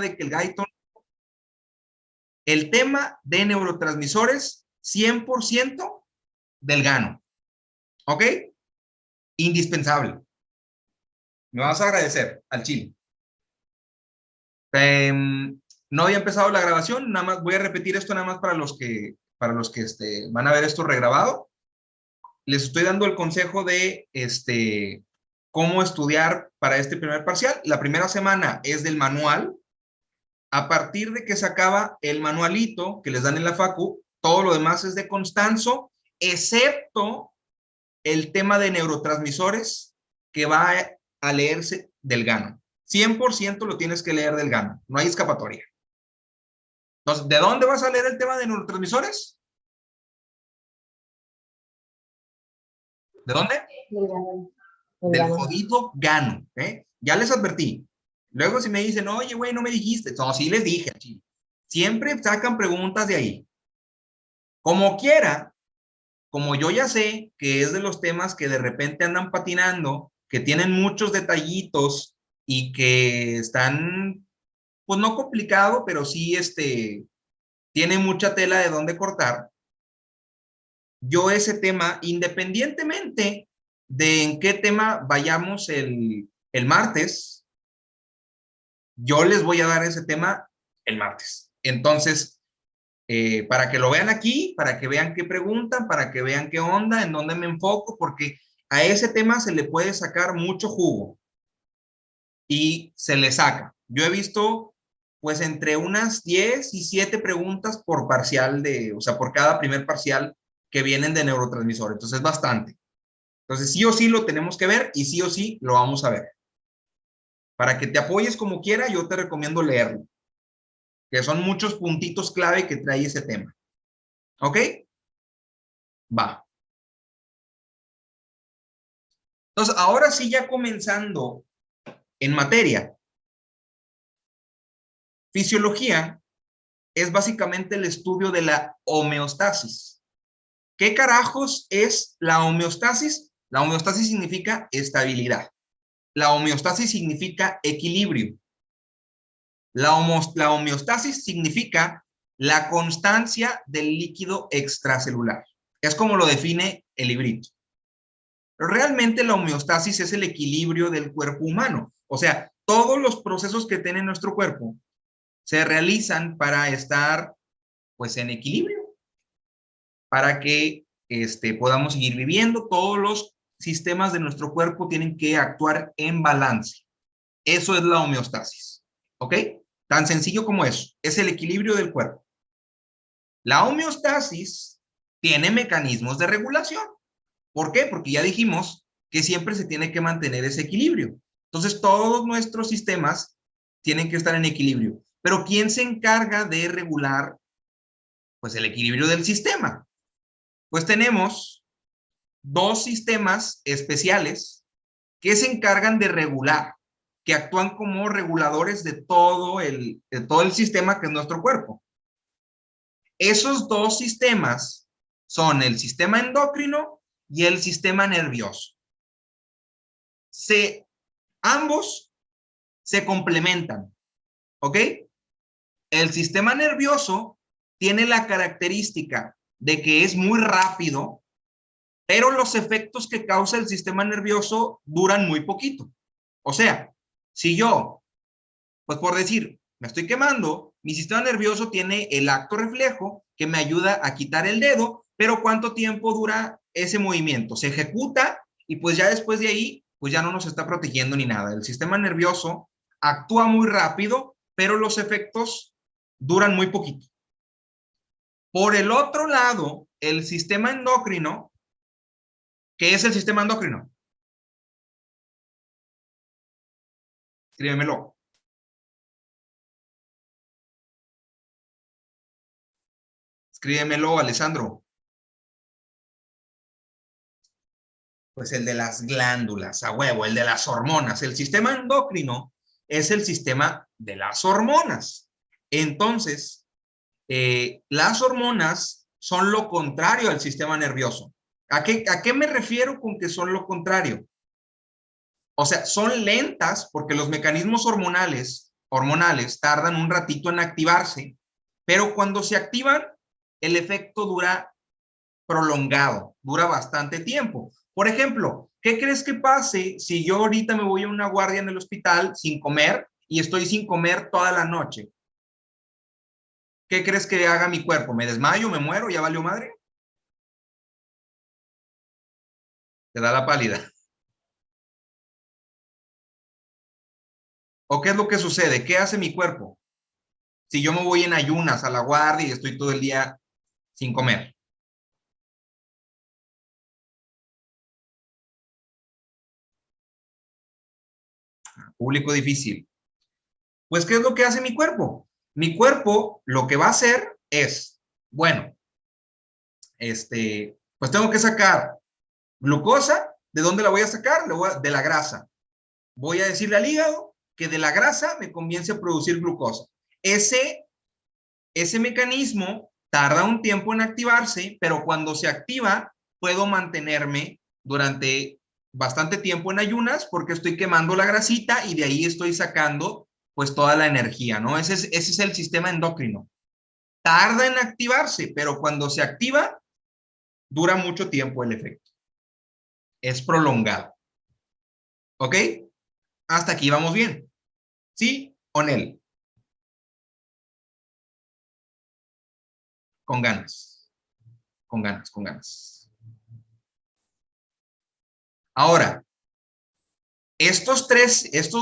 de que el tema de neurotransmisores, 100% del GANO. ¿Ok? Indispensable. Me vas a agradecer al chile. No había empezado la grabación, nada más voy a repetir esto nada más para los que van a ver esto regrabado. Les estoy dando el consejo de cómo estudiar para este primer parcial. La primera semana es del manual. A partir de que se acaba el manualito que les dan en la facu, todo lo demás es de Constanzo, excepto el tema de neurotransmisores que va a leerse del GANO. 100% lo tienes que leer del GANO, no hay escapatoria. Entonces, ¿de dónde vas a leer el tema de neurotransmisores? ¿De dónde? Del jodido GANO. Ya les advertí. Luego si me dicen, oye, güey, no me dijiste. No, sí les dije. Siempre sacan preguntas de ahí. Como quiera, como yo ya sé que es de los temas que de repente andan patinando, que tienen muchos detallitos y que están, pues no complicado, pero sí tiene mucha tela de dónde cortar. Yo ese tema, independientemente de en qué tema vayamos el martes, yo les voy a dar ese tema el martes. Entonces, para que lo vean aquí, para que vean qué preguntan, para que vean qué onda, en dónde me enfoco, porque a ese tema se le puede sacar mucho jugo y se le saca. Yo he visto pues entre unas 10 y 7 preguntas por parcial o sea, por cada primer parcial que vienen de neurotransmisor. Entonces es bastante. Entonces sí o sí lo tenemos que ver y sí o sí lo vamos a ver. Para que te apoyes como quiera, yo te recomiendo leerlo, que son muchos puntitos clave que trae ese tema. ¿Ok? Va. Entonces, ahora sí, ya comenzando en materia. Fisiología es básicamente el estudio de la homeostasis. ¿Qué carajos es la homeostasis? La homeostasis significa estabilidad. La homeostasis significa equilibrio. La homeostasis significa la constancia del líquido extracelular. Es como lo define el librito. Pero realmente la homeostasis es el equilibrio del cuerpo humano. O sea, todos los procesos que tiene nuestro cuerpo se realizan para estar, pues, en equilibrio, para que podamos seguir viviendo. Todos los sistemas de nuestro cuerpo tienen que actuar en balance. Eso es la homeostasis. ¿Ok? Tan sencillo como eso. Es el equilibrio del cuerpo. La homeostasis tiene mecanismos de regulación. ¿Por qué? Porque ya dijimos que siempre se tiene que mantener ese equilibrio. Entonces, todos nuestros sistemas tienen que estar en equilibrio. Pero ¿quién se encarga de regular, pues, el equilibrio del sistema? Pues tenemos dos sistemas especiales que se encargan de regular, que actúan como reguladores de todo el sistema que es nuestro cuerpo. Esos dos sistemas son el sistema endocrino y el sistema nervioso. Ambos se complementan, ¿ok? El sistema nervioso tiene la característica de que es muy rápido, pero los efectos que causa el sistema nervioso duran muy poquito. O sea, si yo, pues por decir, me estoy quemando, mi sistema nervioso tiene el acto reflejo que me ayuda a quitar el dedo, pero ¿cuánto tiempo dura ese movimiento? Se ejecuta y pues ya después de ahí, pues ya no nos está protegiendo ni nada. El sistema nervioso actúa muy rápido, pero los efectos duran muy poquito. Por el otro lado, el sistema endocrino, ¿qué es el sistema endocrino? Escríbemelo. Escríbemelo, Alessandro. Pues el de las glándulas, a huevo, el de las hormonas. El sistema endocrino es el sistema de las hormonas. Entonces, las hormonas son lo contrario al sistema nervioso. ¿A qué me refiero con que son lo contrario? O sea, son lentas porque los mecanismos hormonales hormonales tardan un ratito en activarse, pero cuando se activan, el efecto dura prolongado, dura bastante tiempo. Por ejemplo, ¿qué crees que pase si yo ahorita me voy a una guardia en el hospital sin comer y estoy sin comer toda la noche? ¿Qué crees que haga mi cuerpo? ¿Me desmayo, me muero, ya valió madre? Te da la pálida. ¿O qué es lo que sucede? ¿Qué hace mi cuerpo? Si yo me voy en ayunas a la guardia y estoy todo el día sin comer. Público difícil. Pues, ¿qué es lo que hace mi cuerpo? Mi cuerpo lo que va a hacer es, bueno, pues tengo que sacar glucosa. ¿De dónde la voy a sacar? De la grasa. Voy a decirle al hígado que de la grasa me comience a producir glucosa. Ese mecanismo tarda un tiempo en activarse, pero cuando se activa, puedo mantenerme durante bastante tiempo en ayunas porque estoy quemando la grasita y de ahí estoy sacando pues toda la energía, ¿no? Ese es el sistema endocrino. Tarda en activarse, pero cuando se activa, dura mucho tiempo el efecto. Es prolongado. ¿Ok? Hasta aquí vamos bien. ¿Sí o no? Con ganas. Con ganas, con ganas. Ahora, estos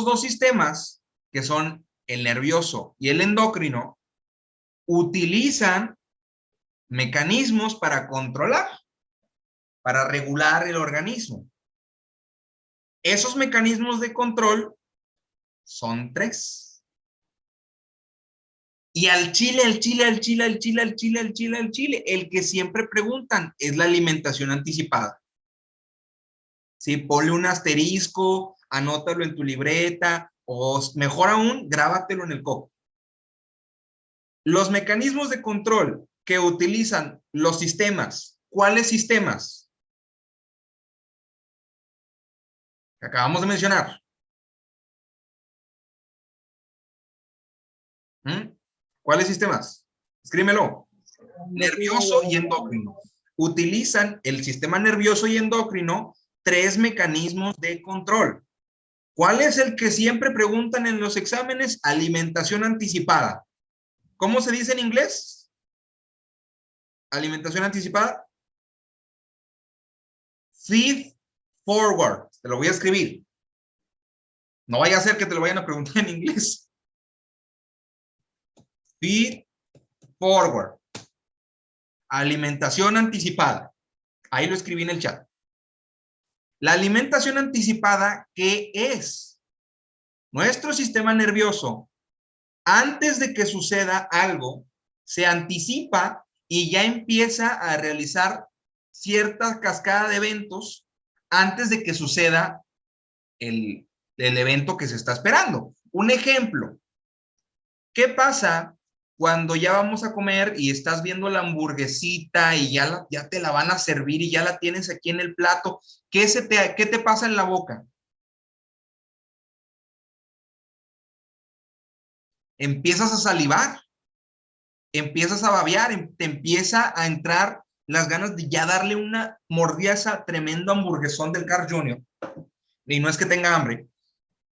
dos sistemas, que son el nervioso y el endocrino, utilizan mecanismos para controlar, para regular el organismo. Esos mecanismos de control son tres. Y al chile, el que siempre preguntan es la alimentación anticipada. Sí, ponle un asterisco, anótalo en tu libreta, o mejor aún, grábatelo en el coco. Los mecanismos de control que utilizan los sistemas, ¿cuáles sistemas? Que acabamos de mencionar. ¿Cuáles sistemas? Escríbelo. Nervioso y endocrino. Utilizan el sistema nervioso y endocrino tres mecanismos de control. ¿Cuál es el que siempre preguntan en los exámenes? Alimentación anticipada. ¿Cómo se dice en inglés? Alimentación anticipada. Feed forward. Te lo voy a escribir. No vaya a ser que te lo vayan a preguntar en inglés. Feed forward. Alimentación anticipada. Ahí lo escribí en el chat. La alimentación anticipada, ¿qué es? Nuestro sistema nervioso, antes de que suceda algo, se anticipa y ya empieza a realizar cierta cascada de eventos antes de que suceda el evento que se está esperando. Un ejemplo, ¿qué pasa cuando ya vamos a comer y estás viendo la hamburguesita y ya te la van a servir y ya la tienes aquí en el plato? ¿Qué te pasa en la boca? Empiezas a salivar, empiezas a babear, te empieza a entrar las ganas de ya darle una mordida a esa tremenda hamburguesón del Carl Jr. Y no es que tenga hambre,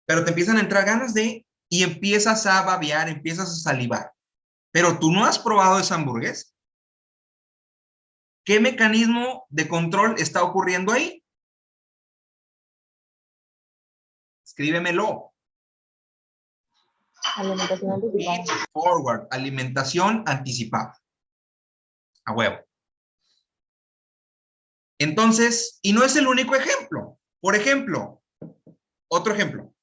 pero te empiezan a entrar ganas y empiezas a babear, empiezas a salivar. Pero tú no has probado esa hamburguesa. ¿Qué mecanismo de control está ocurriendo ahí? Escríbemelo. Alimentación anticipada. Forward, alimentación anticipada. A huevo. Entonces, y no es el único ejemplo. Por ejemplo, otro ejemplo.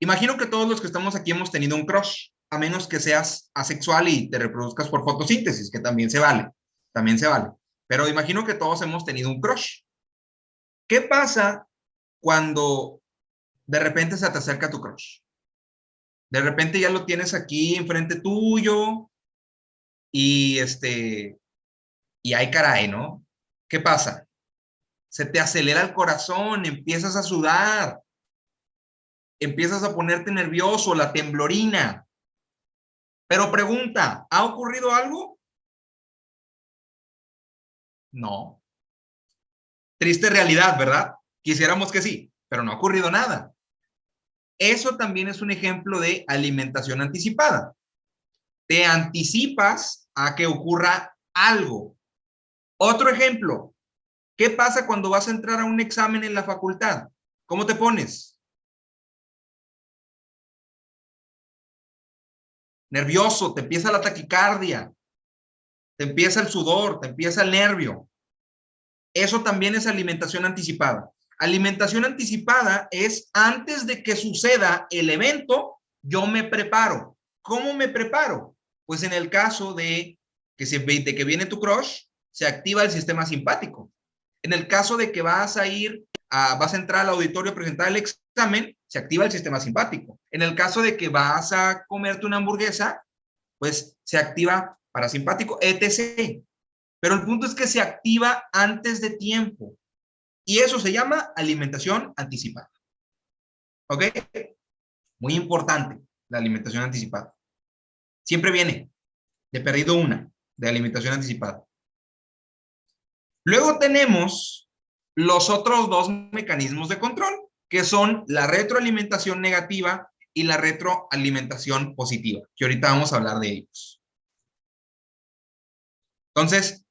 Imagino que todos los que estamos aquí hemos tenido un crush, a menos que seas asexual y te reproduzcas por fotosíntesis, que también se vale. También se vale. Pero imagino que todos hemos tenido un crush. ¿Qué pasa cuando de repente se te acerca tu crush? De repente ya lo tienes aquí enfrente tuyo y y hay caray, ¿no? ¿Qué pasa? Se te acelera el corazón, empiezas a sudar. empiezas a ponerte nervioso, la temblorina. Pero pregunta, ¿ha ocurrido algo? No. Triste realidad, ¿verdad? Quisiéramos que sí, pero no ha ocurrido nada. Eso también es un ejemplo de alimentación anticipada. Te anticipas a que ocurra algo. Otro ejemplo, ¿qué pasa cuando vas a entrar a un examen en la facultad? ¿Cómo te pones? Nervioso, te empieza la taquicardia, te empieza el sudor, te empieza el nervio. Eso también es alimentación anticipada. Alimentación anticipada es antes de que suceda el evento, yo me preparo. ¿Cómo me preparo? Pues en el caso de que viene tu crush, se activa el sistema simpático. En el caso de que vas a entrar al auditorio a presentar el examen, se activa el sistema simpático. En el caso de que vas a comerte una hamburguesa, pues se activa parasimpático, etc. Pero el punto es que se activa antes de tiempo. Y eso se llama alimentación anticipada. ¿Ok? Muy importante, la alimentación anticipada. Siempre viene de perdido una, de alimentación anticipada. Luego tenemos los otros dos mecanismos de control, que son la retroalimentación negativa y la retroalimentación positiva, que ahorita vamos a hablar de ellos. Entonces,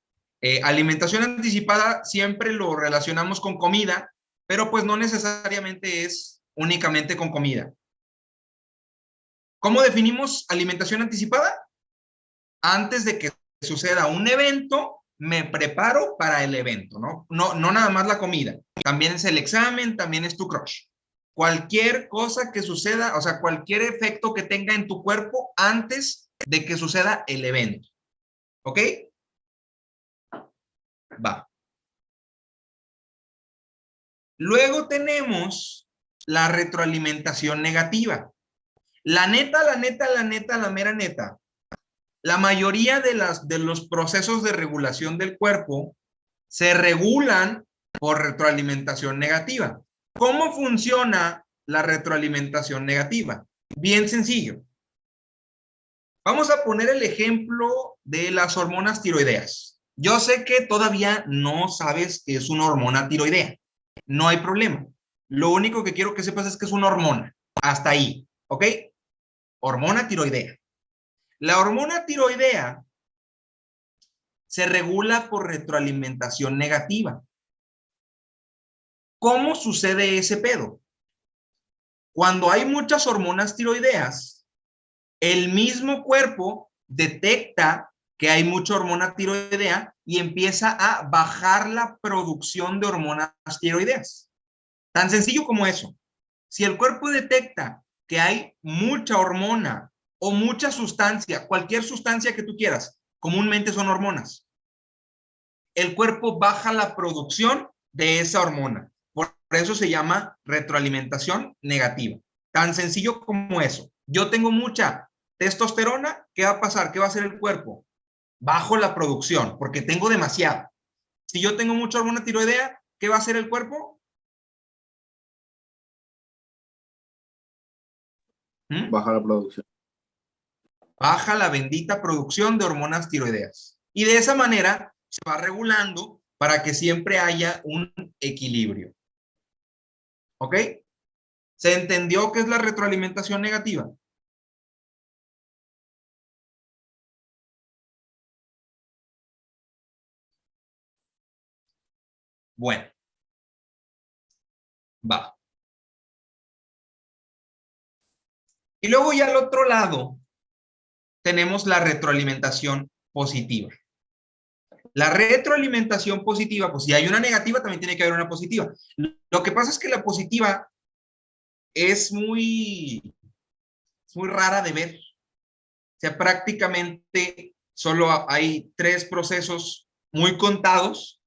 alimentación anticipada siempre lo relacionamos con comida, pero pues no necesariamente es únicamente con comida. ¿Cómo definimos alimentación anticipada? Antes de que suceda un evento, me preparo para el evento, ¿no? No nada más la comida, también es el examen, también es tu crush. Cualquier cosa que suceda, o sea, cualquier efecto que tenga en tu cuerpo antes de que suceda el evento. ¿Ok? Va. Luego tenemos la retroalimentación negativa. La neta, la mera neta. La mayoría de los procesos de regulación del cuerpo se regulan por retroalimentación negativa. ¿Cómo funciona la retroalimentación negativa? Bien sencillo. Vamos a poner el ejemplo de las hormonas tiroideas. Yo sé que todavía no sabes qué es una hormona tiroidea. No hay problema. Lo único que quiero que sepas es que es una hormona. Hasta ahí, ¿ok? Hormona tiroidea. La hormona tiroidea se regula por retroalimentación negativa. ¿Cómo sucede ese pedo? Cuando hay muchas hormonas tiroideas, el mismo cuerpo detecta que hay mucha hormona tiroidea y empieza a bajar la producción de hormonas tiroideas. Tan sencillo como eso. Si el cuerpo detecta que hay mucha hormona o mucha sustancia, cualquier sustancia que tú quieras, comúnmente son hormonas, el cuerpo baja la producción de esa hormona. Por eso se llama retroalimentación negativa. Tan sencillo como eso. Yo tengo mucha testosterona, ¿qué va a pasar? ¿Qué va a hacer el cuerpo? Bajo la producción, porque tengo demasiada. Si yo tengo mucha hormona tiroidea, ¿qué va a hacer el cuerpo? Baja la producción. Baja la bendita producción de hormonas tiroideas. Y de esa manera se va regulando para que siempre haya un equilibrio. ¿Ok? ¿Se entendió qué es la retroalimentación negativa? Bueno, va. Y luego ya al otro lado tenemos la retroalimentación positiva. La retroalimentación positiva, pues si hay una negativa, también tiene que haber una positiva. Lo que pasa es que la positiva es muy rara de ver. O sea, prácticamente solo hay 3 procesos muy contados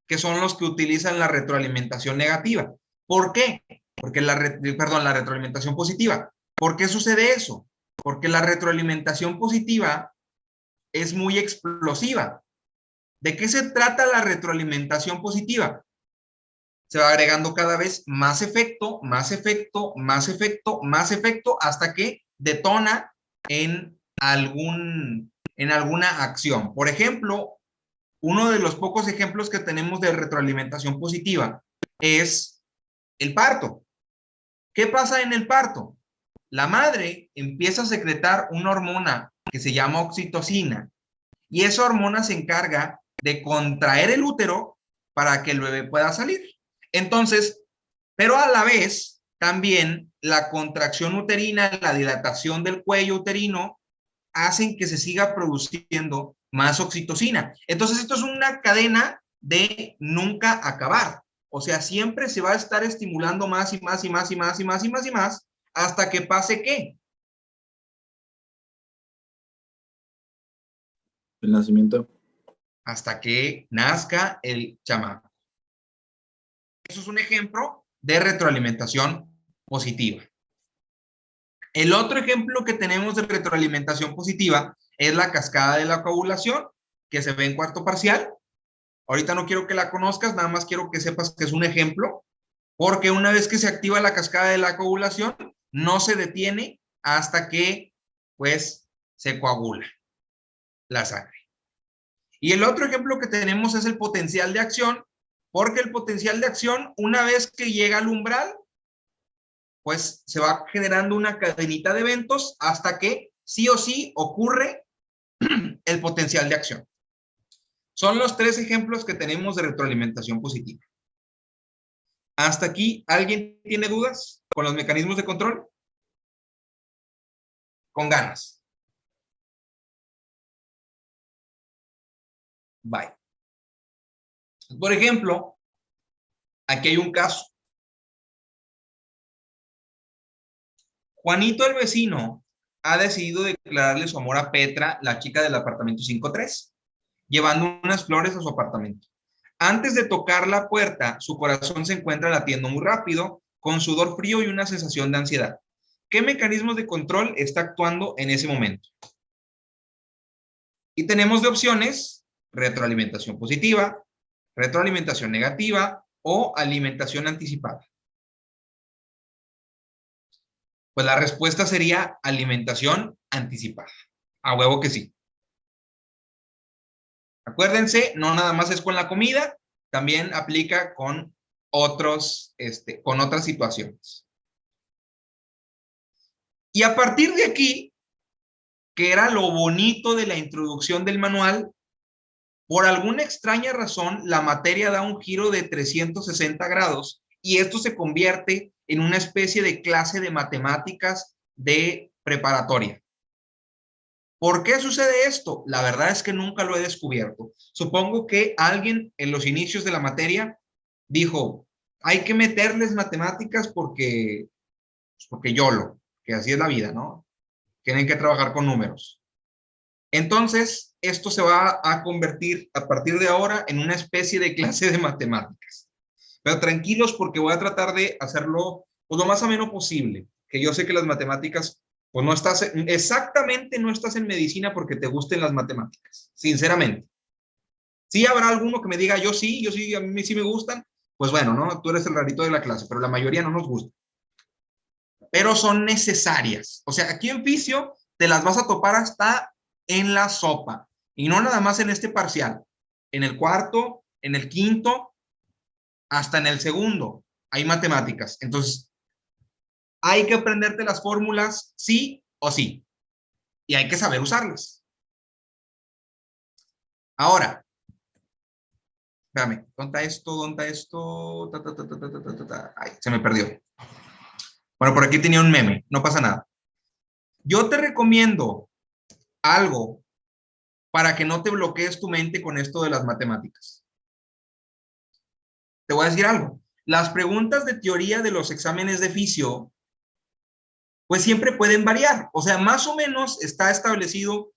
que son los que utilizan la retroalimentación negativa. ¿Por qué? Porque la retroalimentación positiva. ¿Por qué sucede eso? Porque la retroalimentación positiva es muy explosiva. ¿De qué se trata la retroalimentación positiva? se va agregando cada vez más efecto, más efecto, más efecto, más efecto, hasta que detona en alguna acción. Por ejemplo, uno de los pocos ejemplos que tenemos de retroalimentación positiva es el parto. ¿Qué pasa en el parto? La madre empieza a secretar una hormona que se llama oxitocina y esa hormona se encarga de contraer el útero para que el bebé pueda salir. Entonces, pero a la vez, también la contracción uterina, la dilatación del cuello uterino, hacen que se siga produciendo más oxitocina. Entonces, esto es una cadena de nunca acabar. O sea, siempre se va a estar estimulando más y más y más y más y más y más y más hasta que pase ¿qué? El nacimiento. Hasta que nazca el chamaco. Eso es un ejemplo de retroalimentación positiva. El otro ejemplo que tenemos de retroalimentación positiva es la cascada de la coagulación, que se ve en cuarto parcial. Ahorita no quiero que la conozcas, nada más quiero que sepas que es un ejemplo, porque una vez que se activa la cascada de la coagulación, no se detiene hasta que, pues, se coagula la sangre. Y el otro ejemplo que tenemos es el potencial de acción, porque el potencial de acción, una vez que llega al umbral, pues se va generando una cadenita de eventos hasta que sí o sí ocurre el potencial de acción. Son los tres ejemplos que tenemos de retroalimentación positiva. ¿Hasta aquí alguien tiene dudas con los mecanismos de control? Con ganas. Bye. Por ejemplo, aquí hay un caso. Juanito el vecino ha decidido declararle su amor a Petra, la chica del apartamento 53, llevando unas flores a su apartamento. Antes de tocar la puerta, su corazón se encuentra latiendo muy rápido, con sudor frío y una sensación de ansiedad. ¿Qué mecanismos de control está actuando en ese momento? Y tenemos de opciones retroalimentación positiva, retroalimentación negativa o alimentación anticipada. Pues la respuesta sería alimentación anticipada. A huevo que sí. Acuérdense, no nada más es con la comida, también aplica con otras situaciones. Y a partir de aquí, que era lo bonito de la introducción del manual, por alguna extraña razón, la materia da un giro de 360 grados y esto se convierte en una especie de clase de matemáticas de preparatoria. ¿Por qué sucede esto? La verdad es que nunca lo he descubierto. Supongo que alguien en los inicios de la materia dijo, hay que meterles matemáticas porque YOLO, que así es la vida, ¿no? Tienen que trabajar con números. Entonces, esto se va a convertir a partir de ahora en una especie de clase de matemáticas. Pero tranquilos porque voy a tratar de hacerlo pues, lo más ameno posible, que yo sé que las matemáticas pues no estás, exactamente no estás en medicina porque te gusten las matemáticas, sinceramente. Sí habrá alguno que me diga, yo sí, a mí sí me gustan, pues bueno, ¿no? Tú eres el rarito de la clase, pero la mayoría no nos gusta. Pero son necesarias. O sea, aquí en fisio te las vas a topar hasta en la sopa. Y no nada más en este parcial. En el cuarto, en el quinto, hasta en el segundo hay matemáticas. Entonces, hay que aprenderte las fórmulas sí o sí. Y hay que saber usarlas. Ahora, espérame, ¿dónde está esto? Ay, se me perdió. Bueno, por aquí tenía un meme, no pasa nada. Yo te recomiendo algo para que no te bloquees tu mente con esto de las matemáticas. Te voy a decir algo. Las preguntas de teoría de los exámenes de fisio pues siempre pueden variar. O sea, más o menos está establecido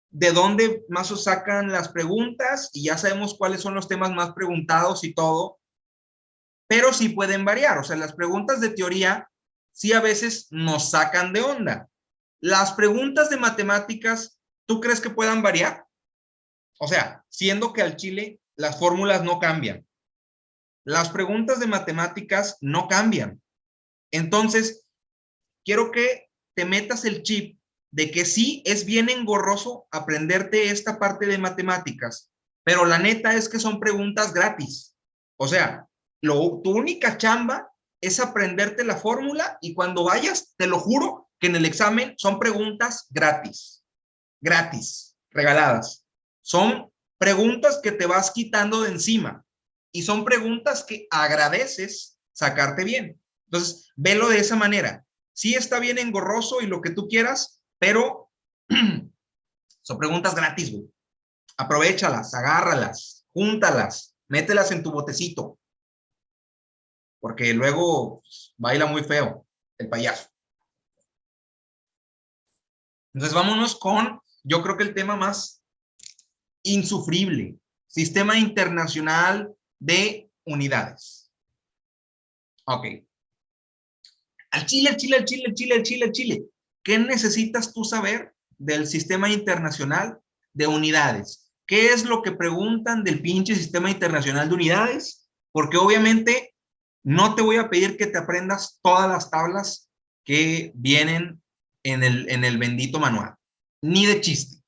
de dónde más o sacan las preguntas y ya sabemos cuáles son los temas más preguntados y todo, pero sí pueden variar. O sea, las preguntas de teoría sí a veces nos sacan de onda. Las preguntas de matemáticas, ¿tú crees que puedan variar? O sea, siendo que al chile las fórmulas no cambian. Las preguntas de matemáticas no cambian. Entonces, quiero que te metas el chip de que sí es bien engorroso aprenderte esta parte de matemáticas, pero la neta es que son preguntas gratis. O sea, tu única chamba es aprenderte la fórmula y cuando vayas, te lo juro, que en el examen son preguntas gratis, regaladas. Son preguntas que te vas quitando de encima y son preguntas que agradeces sacarte bien. Entonces, velo de esa manera. Sí está bien engorroso y lo que tú quieras, pero son preguntas gratis, güey. Aprovéchalas, agárralas, júntalas, mételas en tu botecito, porque luego baila muy feo el payaso. Entonces vámonos con, yo creo que el tema más insufrible, Sistema Internacional de Unidades. Ok. Al Chile. ¿Qué necesitas tú saber del Sistema Internacional de Unidades? ¿Qué es lo que preguntan del pinche Sistema Internacional de Unidades? Porque obviamente no te voy a pedir que te aprendas todas las tablas que vienen en el bendito manual, ni de chiste.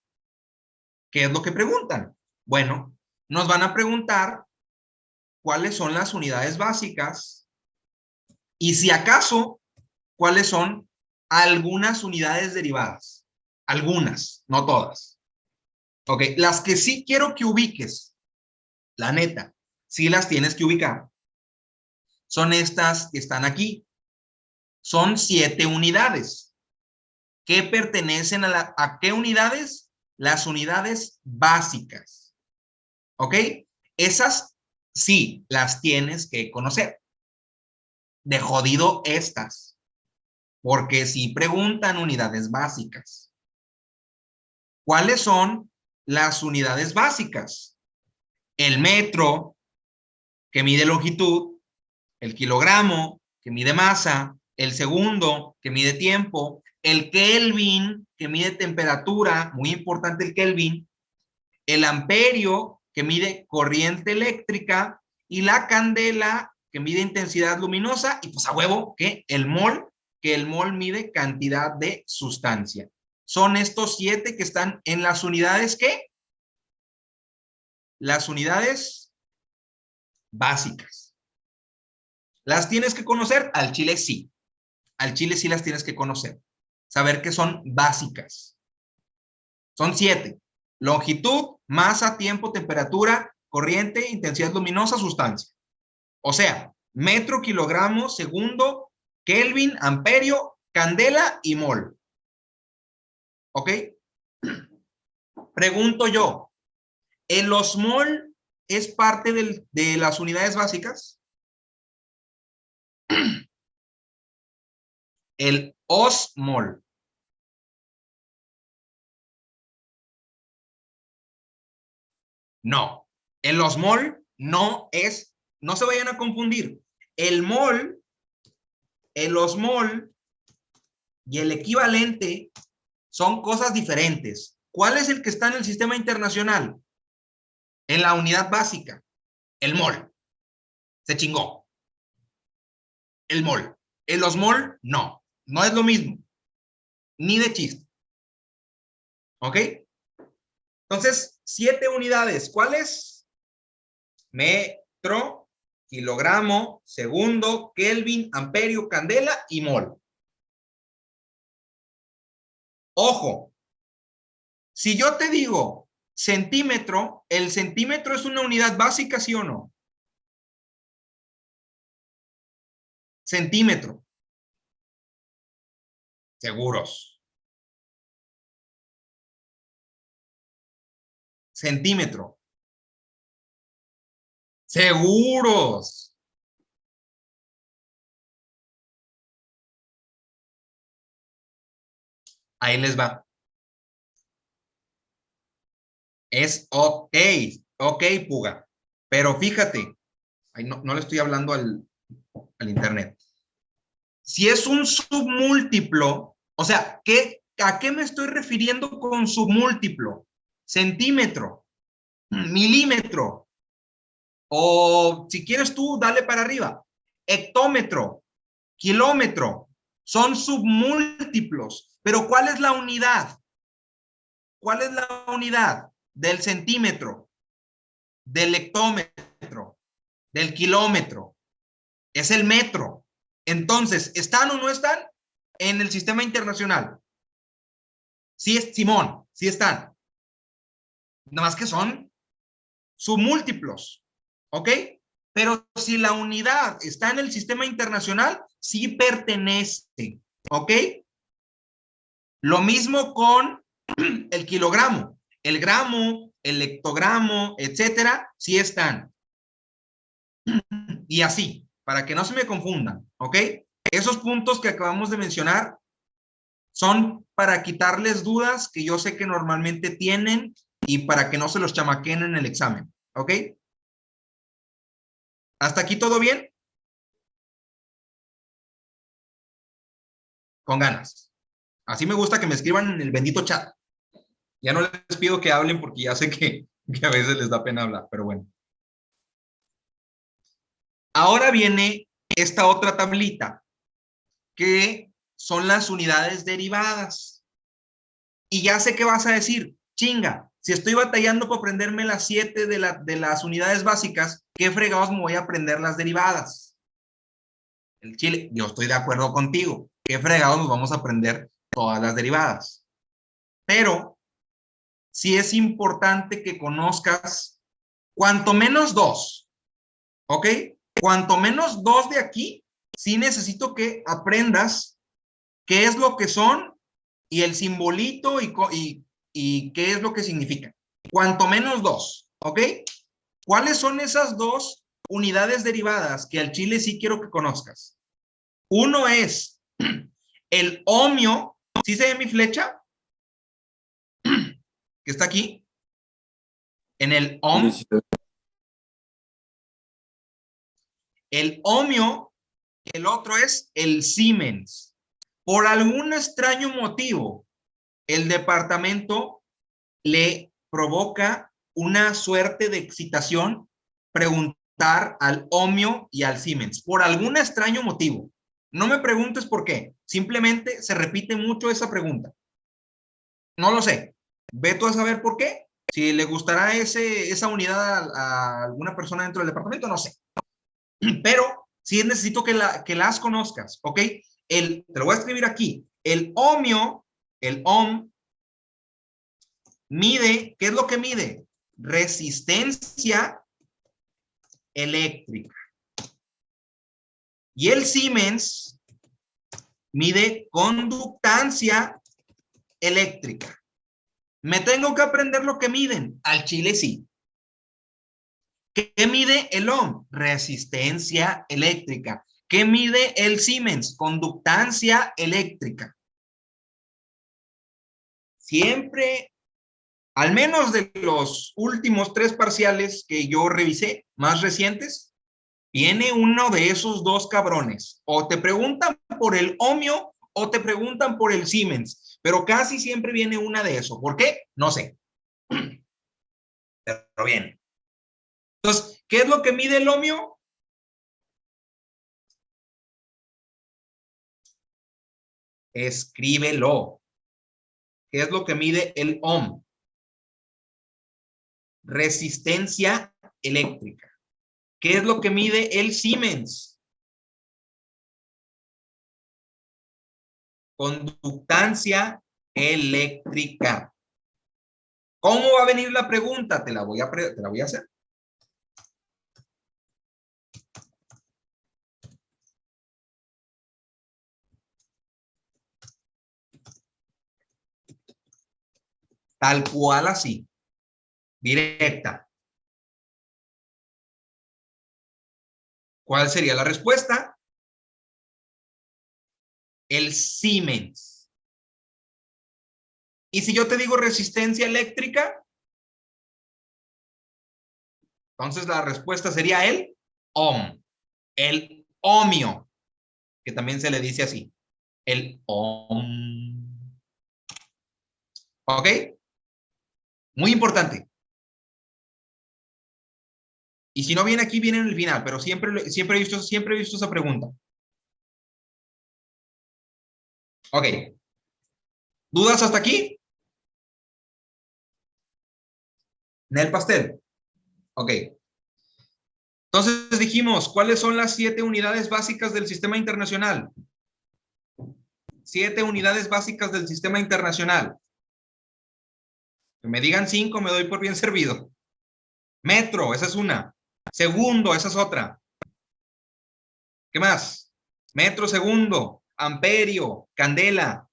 ¿Qué es lo que preguntan? Bueno, nos van a preguntar cuáles son las unidades básicas y si acaso, cuáles son algunas unidades derivadas. Algunas, no todas. Ok, las que sí quiero que ubiques, la neta, sí las tienes que ubicar, son estas que están aquí. Son 7 unidades. ¿Qué pertenecen a qué unidades? Las unidades básicas. ¿Ok? Esas sí las tienes que conocer. De jodido estas. Porque si preguntan unidades básicas. ¿Cuáles son las unidades básicas? El metro, que mide longitud, el kilogramo, que mide masa, el segundo, que mide tiempo, el Kelvin, que mide temperatura, muy importante el Kelvin, el amperio, que mide corriente eléctrica, y la candela, que mide intensidad luminosa, y pues a huevo, que el mol mide cantidad de sustancia. Son estos 7 que están en las unidades, ¿qué? Las unidades básicas. ¿Las tienes que conocer? Al chile sí. Al chile sí las tienes que conocer. Saber que son básicas. Son 7. Longitud, masa, tiempo, temperatura, corriente, intensidad luminosa, sustancia. O sea, metro, kilogramo, segundo, Kelvin, amperio, candela y mol. ¿Ok? Pregunto yo, ¿el osmol es parte de las unidades básicas? El osmol. No, el osmol no es, no se vayan a confundir. El mol, el osmol y el equivalente son cosas diferentes. ¿Cuál es el que está en el sistema internacional? En la unidad básica, el mol. Se chingó. El mol. El osmol, no. No es lo mismo. Ni de chiste. ¿Ok? Entonces, 7 unidades. ¿Cuáles? Metro, kilogramo, segundo, Kelvin, amperio, candela y mol. Ojo, si yo te digo centímetro, ¿el centímetro es una unidad básica, sí o no? Centímetro. Seguros. Centímetro. Seguros. Ahí les va. Es ok, ok, Puga. Pero fíjate, no le estoy hablando al internet. Si es un submúltiplo, o sea, ¿a qué me estoy refiriendo con submúltiplo? Centímetro, milímetro O si quieres tú, dale para arriba. Hectómetro, kilómetro, son submúltiplos. Pero ¿cuál es la unidad? ¿Cuál es la unidad? Del centímetro, del hectómetro, del kilómetro. Es el metro. Entonces, ¿están o no están en el sistema internacional? Sí, Simón, sí están. Nada más que son submúltiplos, ¿ok? Pero si la unidad está en el sistema internacional, sí pertenece, ¿ok? Lo mismo con el kilogramo, el gramo, el hectogramo, etcétera, sí están. Y así, para que no se me confundan, ¿ok? Esos puntos que acabamos de mencionar son para quitarles dudas que yo sé que normalmente tienen y para que no se los chamaquen en el examen, ¿ok? ¿Hasta aquí todo bien? Con ganas. Así me gusta que me escriban en el bendito chat. Ya no les pido que hablen porque ya sé que a veces les da pena hablar, pero bueno. Ahora viene esta otra tablita, que son las unidades derivadas. Y ya sé qué vas a decir. Chinga, si estoy batallando por aprenderme las 7 de las unidades básicas, ¿qué fregados me voy a aprender las derivadas? El chile, yo estoy de acuerdo contigo. ¿Qué fregados nos vamos a aprender todas las derivadas? Pero sí es importante que conozcas cuanto menos dos, ¿ok? Cuanto menos dos de aquí, sí necesito que aprendas qué es lo que son y el simbolito y qué es lo que significa. Cuanto menos dos, ¿ok? ¿Cuáles son esas dos unidades derivadas que al chile sí quiero que conozcas? Uno es el ohmio. ¿Sí se ve mi flecha? Que está aquí. En el ohm. El ohmio. El otro es el Siemens. Por algún extraño motivo, el departamento le provoca una suerte de excitación preguntar al ohmio y al Siemens. Por algún extraño motivo. No me preguntes por qué. Simplemente se repite mucho esa pregunta. No lo sé. Ve tú a saber por qué. Si le gustará esa unidad a alguna persona dentro del departamento, no sé. Pero sí necesito que las conozcas, ¿ok? Te lo voy a escribir aquí. El ohmio, el ohm, mide, ¿qué es lo que mide? Resistencia eléctrica. Y el Siemens mide conductancia eléctrica. ¿Me tengo que aprender lo que miden? Al chile sí. ¿Qué mide el ohm? Resistencia eléctrica. ¿Qué mide el Siemens? Conductancia eléctrica. Siempre, al menos de los últimos 3 parciales que yo revisé, más recientes, viene uno de esos dos cabrones. O te preguntan por el ohmio o te preguntan por el Siemens, pero casi siempre viene una de esos. ¿Por qué? No sé. Pero viene. Entonces, ¿qué es lo que mide el ohmio? Escríbelo. ¿Qué es lo que mide el ohm? Resistencia eléctrica. ¿Qué es lo que mide el Siemens? Conductancia eléctrica. ¿Cómo va a venir la pregunta? Te la voy a hacer. Tal cual así. Directa. ¿Cuál sería la respuesta? El Siemens. Y si yo te digo resistencia eléctrica, entonces la respuesta sería el ohm, el ohmio, que también se le dice así, el ohm. ¿Ok? Muy importante. Y si no viene aquí, viene en el final, pero siempre he visto esa pregunta. Ok. ¿Dudas hasta aquí? Nel Pastel. Ok. Entonces dijimos, ¿cuáles son las 7 unidades básicas del sistema internacional? 7 unidades básicas del sistema internacional. Que me digan 5, me doy por bien servido. Metro, esa es una. Segundo, esa es otra. ¿Qué más? Metro segundo, amperio, candela,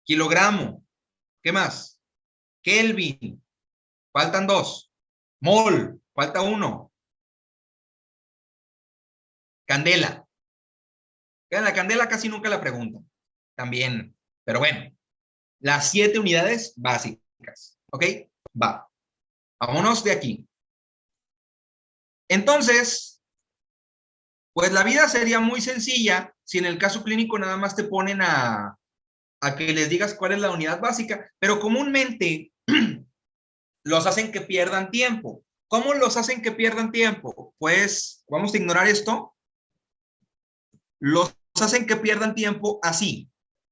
kilogramo. ¿Qué más? Kelvin, faltan 2. Mol, falta 1. Candela. La candela casi nunca la preguntan. También, pero bueno, las 7 unidades básicas. ¿Ok? Va. Vámonos de aquí. Entonces, pues la vida sería muy sencilla si en el caso clínico nada más te ponen a que les digas cuál es la unidad básica, pero comúnmente los hacen que pierdan tiempo. ¿Cómo los hacen que pierdan tiempo? Pues vamos a ignorar esto. Los hacen que pierdan tiempo así.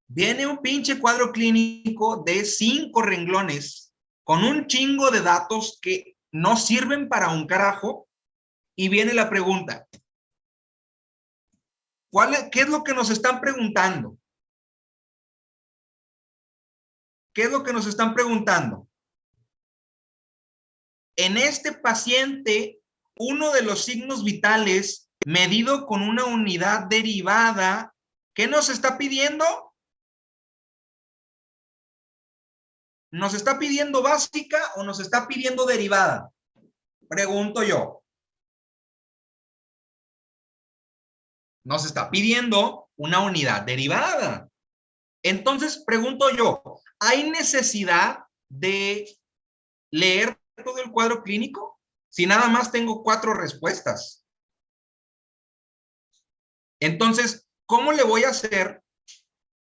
Viene un pinche cuadro clínico de 5 renglones con un chingo de datos que no sirven para un carajo y viene la pregunta. ¿Qué es lo que nos están preguntando? ¿Qué es lo que nos están preguntando? En este paciente, uno de los signos vitales medido con una unidad derivada, ¿qué nos está pidiendo? ¿Nos está pidiendo básica o nos está pidiendo derivada? Pregunto yo. Nos está pidiendo una unidad derivada. Entonces, pregunto yo, ¿hay necesidad de leer todo el cuadro clínico si nada más tengo 4 respuestas? Entonces, ¿cómo le voy a hacer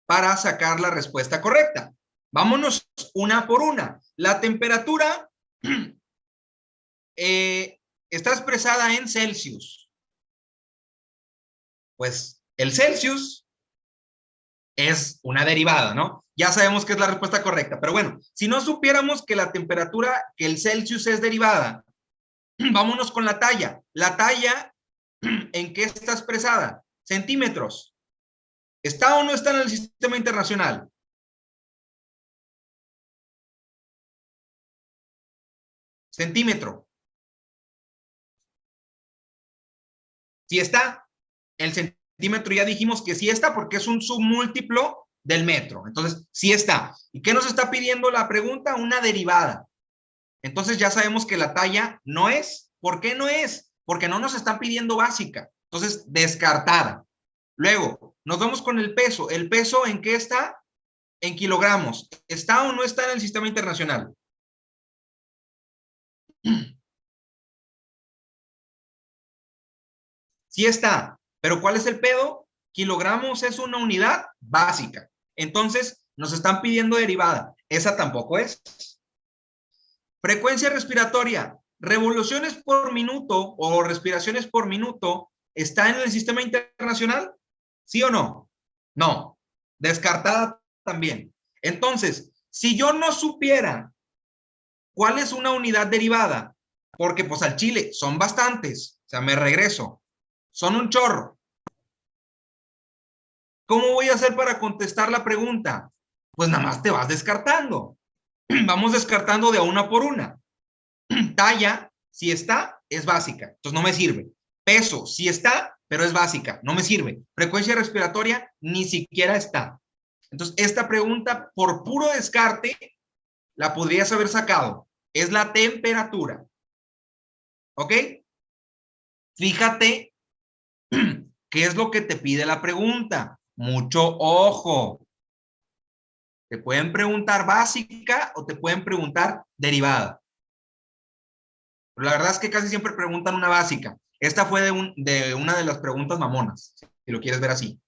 para sacar la respuesta correcta? Vámonos una por una. La temperatura está expresada en Celsius. Pues el Celsius es una derivada, ¿no? Ya sabemos que es la respuesta correcta, pero bueno, si no supiéramos que la temperatura, que el Celsius es derivada, vámonos con la talla. La talla, ¿en qué está expresada? Centímetros. ¿Está o no está en el sistema internacional? Centímetro. Si está, el centímetro ya dijimos que sí está porque es un submúltiplo del metro. Entonces, sí está. ¿Y qué nos está pidiendo la pregunta? Una derivada. Entonces ya sabemos que la talla no es. ¿Por qué no es? Porque no nos están pidiendo básica. Entonces, descartada. Luego, nos vamos con el peso. ¿El peso en qué está? En kilogramos. ¿Está o no está en el sistema internacional? Sí está. ¿Pero cuál es el pedo? Kilogramos es una unidad básica. Entonces, nos están pidiendo derivada. Esa tampoco es. Frecuencia respiratoria. Revoluciones por minuto o respiraciones por minuto. ¿Está en el sistema internacional? ¿Sí o no? No. Descartada también. Entonces, si yo no supiera cuál es una unidad derivada, porque pues al chile son bastantes, o sea, me regreso, son un chorro. ¿Cómo voy a hacer para contestar la pregunta? Pues nada más te vas descartando. Vamos descartando de una por una. Talla, si está, es básica, entonces no me sirve. Peso, si está, pero es básica, no me sirve. Frecuencia respiratoria, ni siquiera está. Entonces, esta pregunta, por puro descarte, la podrías haber sacado. Es la temperatura. ¿Ok? Fíjate qué es lo que te pide la pregunta. Mucho ojo. Te pueden preguntar básica o te pueden preguntar derivada. Pero la verdad es que casi siempre preguntan una básica. Esta fue de una de las preguntas mamonas, si lo quieres ver así.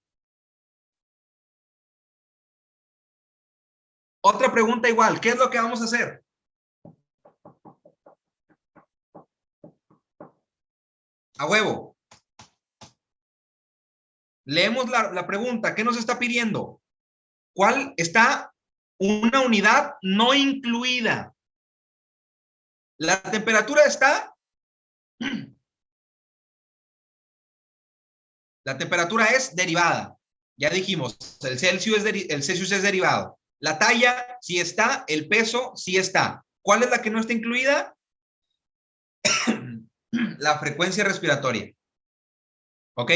Otra pregunta igual, ¿qué es lo que vamos a hacer? A huevo. Leemos la pregunta. ¿Qué nos está pidiendo? ¿Cuál está una unidad no incluida? La temperatura está... La temperatura es derivada. Ya dijimos, el Celsius es derivado. La talla sí está, el peso sí está. ¿Cuál es la que no está incluida? La frecuencia respiratoria. ¿Ok?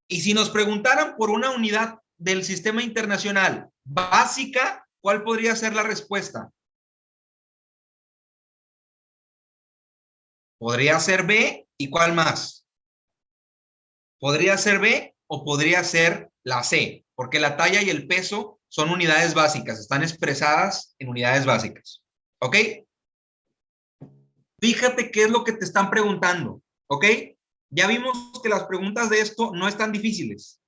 Y si nos preguntaran por una unidad del sistema internacional básica, ¿cuál podría ser la respuesta? Podría ser B, ¿y cuál más? Podría ser B o podría ser la C, porque la talla y el peso son unidades básicas, están expresadas en unidades básicas. ¿Ok? Fíjate qué es lo que te están preguntando. ¿Ok? Ya vimos que las preguntas de esto no están difíciles.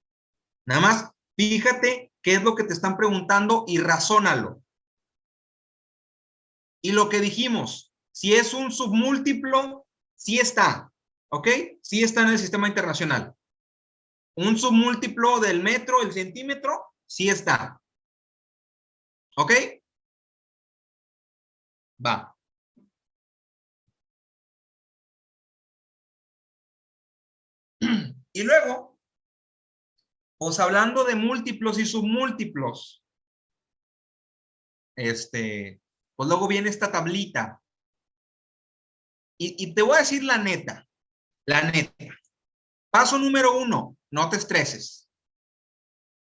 Nada más, fíjate qué es lo que te están preguntando y razónalo. Y lo que dijimos, si es un submúltiplo, sí está. ¿Ok? Sí está en el sistema internacional. Un submúltiplo del metro, el centímetro, sí está. ¿Ok? Va. Y luego, pues hablando de múltiplos y submúltiplos, pues luego viene esta tablita. Y te voy a decir la neta, la neta. Paso número 1, no te estreses.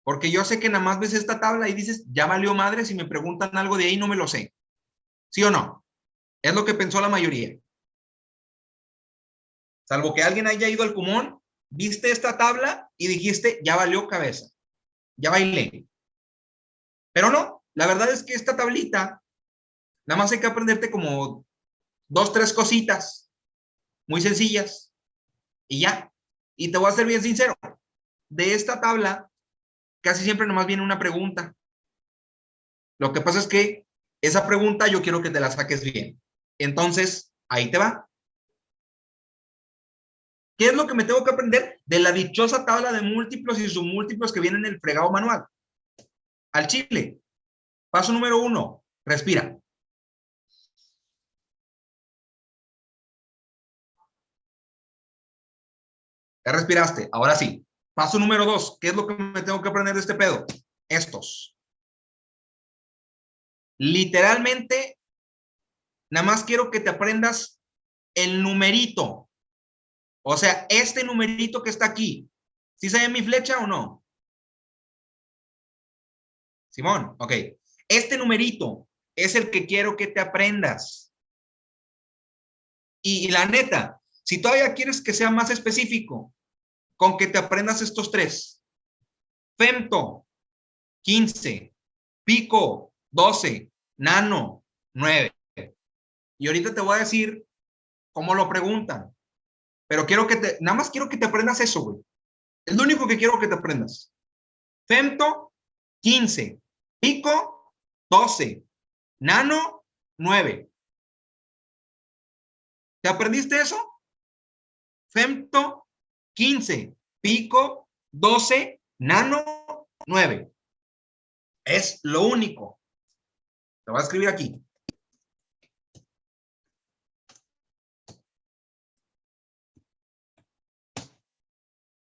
Porque yo sé que nada más ves esta tabla y dices, ya valió madre, si me preguntan algo de ahí no me lo sé. ¿Sí o no? Es lo que pensó la mayoría. Salvo que alguien haya ido al Kumon, viste esta tabla y dijiste, ya valió cabeza, ya bailé. Pero no, la verdad es que esta tablita, nada más hay que aprenderte como 2, 3 cositas, muy sencillas, y ya. Y te voy a ser bien sincero, de esta tabla, casi siempre nomás viene una pregunta. Lo que pasa es que esa pregunta yo quiero que te la saques bien. Entonces, ahí te va. ¿Qué es lo que me tengo que aprender de la dichosa tabla de múltiplos y submúltiplos que viene en el fregado manual? Al chile. Paso número 1, respira. Ya respiraste, ahora sí. Paso número 2, ¿qué es lo que me tengo que aprender de este pedo? Estos. Literalmente, nada más quiero que te aprendas el numerito. O sea, este numerito que está aquí. ¿Sí se ve mi flecha o no? Simón, ok. Este numerito es el que quiero que te aprendas. Y la neta, si todavía quieres que sea más específico, con que te aprendas estos 3. Femto, 15. Pico, 12. Nano, 9. Y ahorita te voy a decir cómo lo preguntan. Pero nada más quiero que te aprendas eso, güey. Es lo único que quiero que te aprendas. Femto, 15. Pico, 12. Nano, 9. ¿Te aprendiste eso? Femto, 15. Pico, 12. Nano, 9. Es lo único. Te voy a escribir aquí.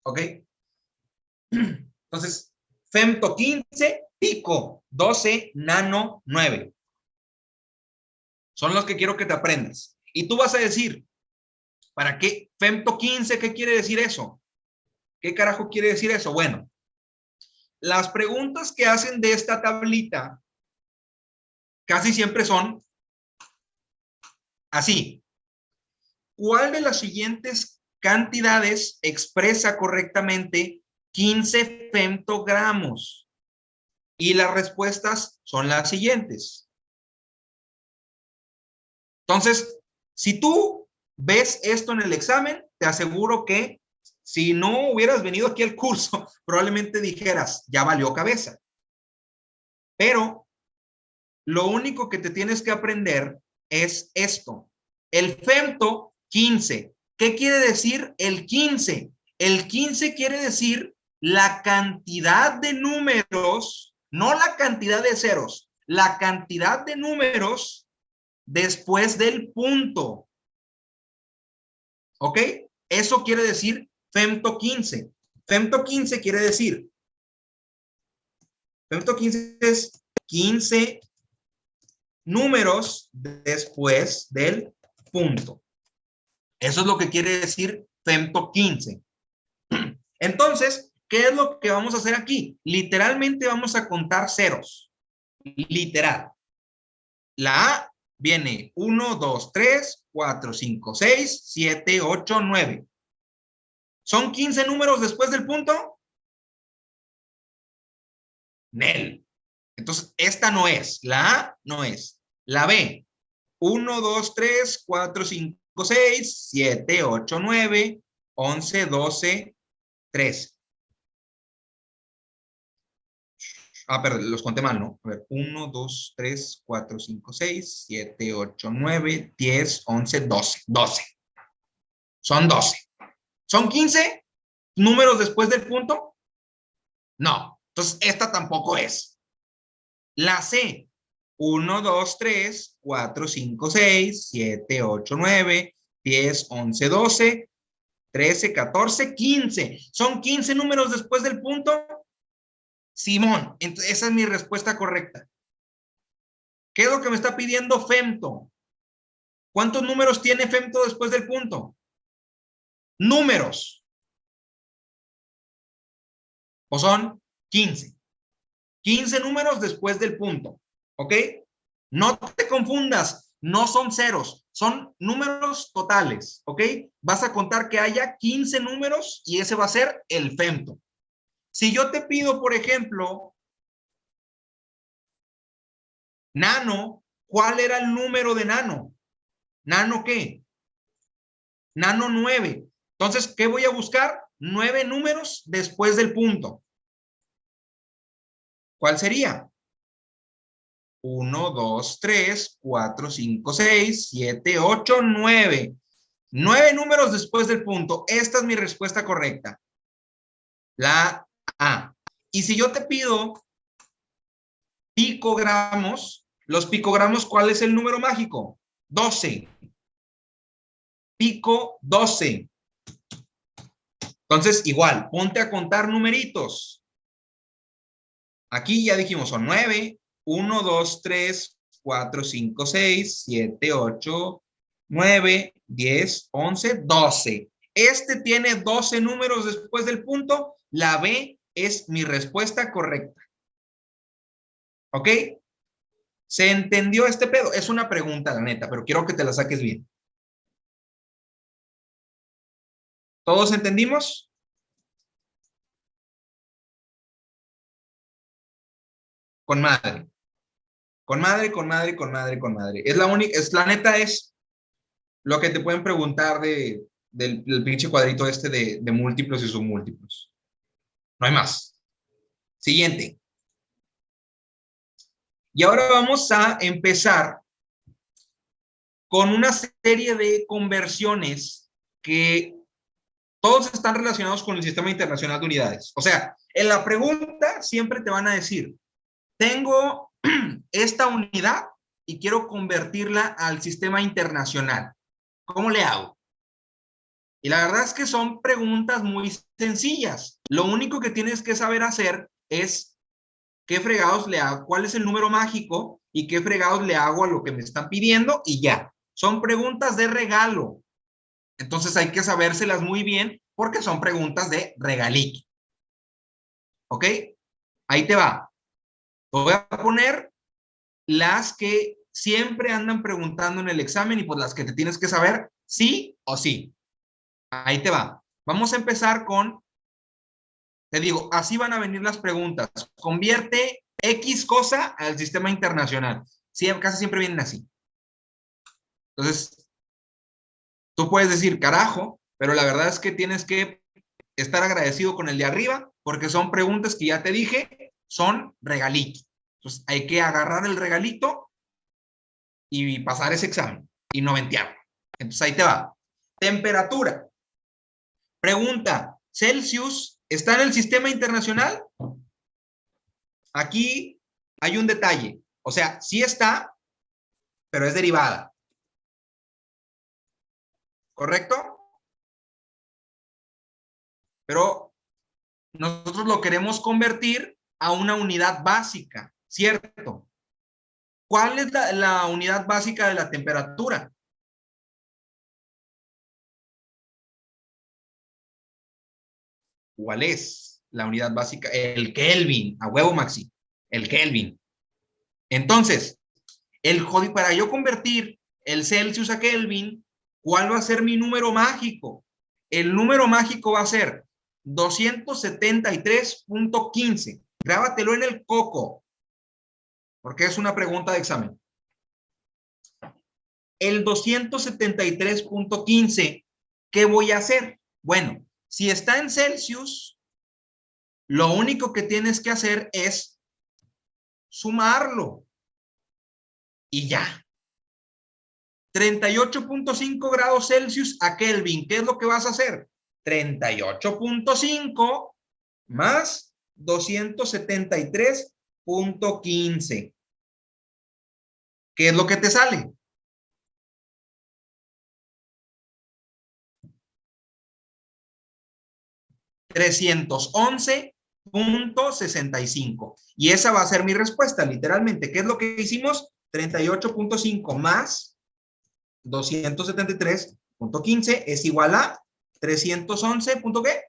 ¿Ok? Entonces, femto 15, pico 12, nano 9. Son los que quiero que te aprendas. Y tú vas a decir, ¿para qué? Femto 15, ¿qué quiere decir eso? ¿Qué carajo quiere decir eso? Bueno, las preguntas que hacen de esta tablita casi siempre son así. ¿Cuál de las siguientes cantidades expresa correctamente 15 femtogramos? Y las respuestas son las siguientes. Entonces, si tú ves esto en el examen, te aseguro que si no hubieras venido aquí al curso, probablemente dijeras, ya valió cabeza. Pero lo único que te tienes que aprender es esto. El femto, 15. ¿Qué quiere decir el 15? El 15 quiere decir la cantidad de números, no la cantidad de ceros, la cantidad de números después del punto. ¿Ok? Eso quiere decir femto 15. Femto 15 quiere decir, femto 15 es 15 números después del punto. Eso es lo que quiere decir femto 15. Entonces, ¿qué es lo que vamos a hacer aquí? Literalmente vamos a contar ceros. Literal. La A viene 1, 2, 3, 4, 5, 6, 7, 8, 9. ¿Son 15 números después del punto? Nel. Entonces, esta no es. La A no es. La B. 1, 2, 3, 4, 5, 6, 7, 8, 9, 11, 12, 13. Perdón, los conté mal, ¿no? A ver, 1, 2, 3, 4, 5, 6, 7, 8, 9, 10, 11, 12. 12. Son 12. ¿Son 15 números después del punto? No. Entonces, esta tampoco es. La C. 1, 2, 3, 4, 5, 6, 7, 8, 9, 10, 11, 12, 13, 14, 15. ¿Son 15 números después del punto? Simón. Entonces, esa es mi respuesta correcta. ¿Qué es lo que me está pidiendo femto? ¿Cuántos números tiene femto después del punto? Números. O son 15. 15 números después del punto. ¿Ok? No te confundas. No son ceros. Son números totales. ¿Ok? Vas a contar que haya 15 números y ese va a ser el femto. Si yo te pido, por ejemplo, Nano, ¿cuál era el número de Nano? ¿Nano qué? Nano 9. Entonces, ¿qué voy a buscar? 9 números después del punto. ¿Cuál sería? 1, 2, 3, 4, 5, 6, 7, 8, 9. 9 números después del punto. Esta es mi respuesta correcta. La A. Y si yo te pido picogramos, los picogramos, ¿cuál es el número mágico? 12. Pico 12. Entonces, igual, ponte a contar numeritos. Aquí ya dijimos, son 9, 1, 2, 3, 4, 5, 6, 7, 8, 9, 10, 11, 12. Este tiene 12 números después del punto. La B es mi respuesta correcta. ¿Ok? ¿Se entendió este pedo? Es una pregunta, la neta, pero quiero que te la saques bien. ¿Todos entendimos? Con madre. Con madre, con madre, con madre, con madre. Es la única, es la neta, es lo que te pueden preguntar del pinche cuadrito este de múltiplos y submúltiplos. No hay más. Siguiente. Y ahora vamos a empezar con una serie de conversiones que todos están relacionados con el Sistema Internacional de Unidades. O sea, en la pregunta siempre te van a decir, tengo esta unidad y quiero convertirla al sistema internacional. ¿Cómo le hago? Y la verdad es que son preguntas muy sencillas. Lo único que tienes que saber hacer es qué fregados le hago, cuál es el número mágico y qué fregados le hago a lo que me están pidiendo y ya. Son preguntas de regalo. Entonces hay que sabérselas muy bien porque son preguntas de regalito. ¿Ok? Ahí te va. Voy a poner las que siempre andan preguntando en el examen y pues las que te tienes que saber sí o sí. Ahí te va. Vamos a empezar con, te digo, así van a venir las preguntas. Convierte X cosa al sistema internacional. Sí, casi siempre vienen así. Entonces, tú puedes decir carajo, pero la verdad es que tienes que estar agradecido con el de arriba porque son preguntas que ya te dije, son regalitos. Entonces, hay que agarrar el regalito y pasar ese examen y no ventearlo. Entonces ahí te va. Temperatura. Pregunta, ¿Celsius está en el sistema internacional? Aquí hay un detalle. O sea, sí está, pero es derivada. ¿Correcto? Pero nosotros lo queremos convertir a una unidad básica, ¿cierto? ¿Cuál es la unidad básica de la temperatura? ¿Cuál es la unidad básica? El Kelvin, a huevo, Maxi, el Kelvin. Entonces, para yo convertir el Celsius a Kelvin, ¿cuál va a ser mi número mágico? El número mágico va a ser 273.15. Grábatelo en el coco, porque es una pregunta de examen. El 273.15, ¿qué voy a hacer? Bueno, si está en Celsius, lo único que tienes que hacer es sumarlo. Y ya. 38.5 grados Celsius a Kelvin. ¿Qué es lo que vas a hacer? 38.5 más 273.15. ¿Qué es lo que te sale? 311.65. Y esa va a ser mi respuesta, literalmente. ¿Qué es lo que hicimos? 38.5 más 273.15 es igual a 311. ¿Qué?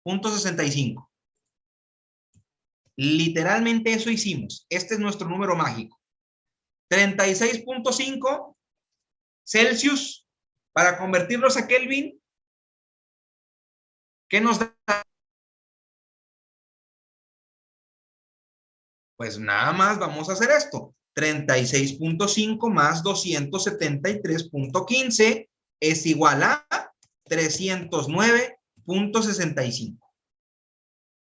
.65. Literalmente eso hicimos. Este es nuestro número mágico. 36.5 Celsius para convertirlos a Kelvin. ¿Qué nos da? Pues nada más vamos a hacer esto. 36.5 más 273.15 es igual a 309.65.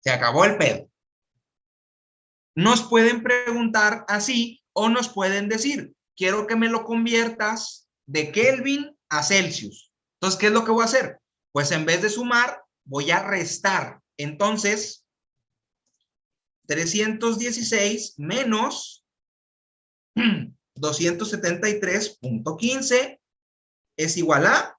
Se acabó el pedo. Nos pueden preguntar así o nos pueden decir, quiero que me lo conviertas de Kelvin a Celsius. Entonces, ¿qué es lo que voy a hacer? Pues en vez de sumar, voy a restar. Entonces, 316 menos 273.15 es igual a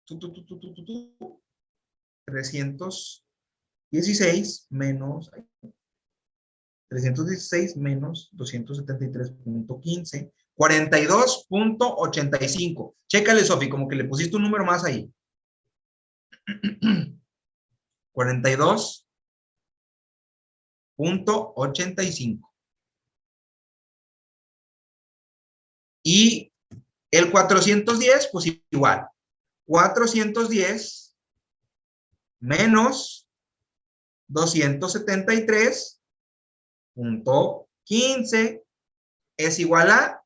316 menos 273.15, 42.85. Chécale, Sofi, como que le pusiste un número más ahí. 42.85. Y el 410, pues igual. 410 menos 273.15 es igual a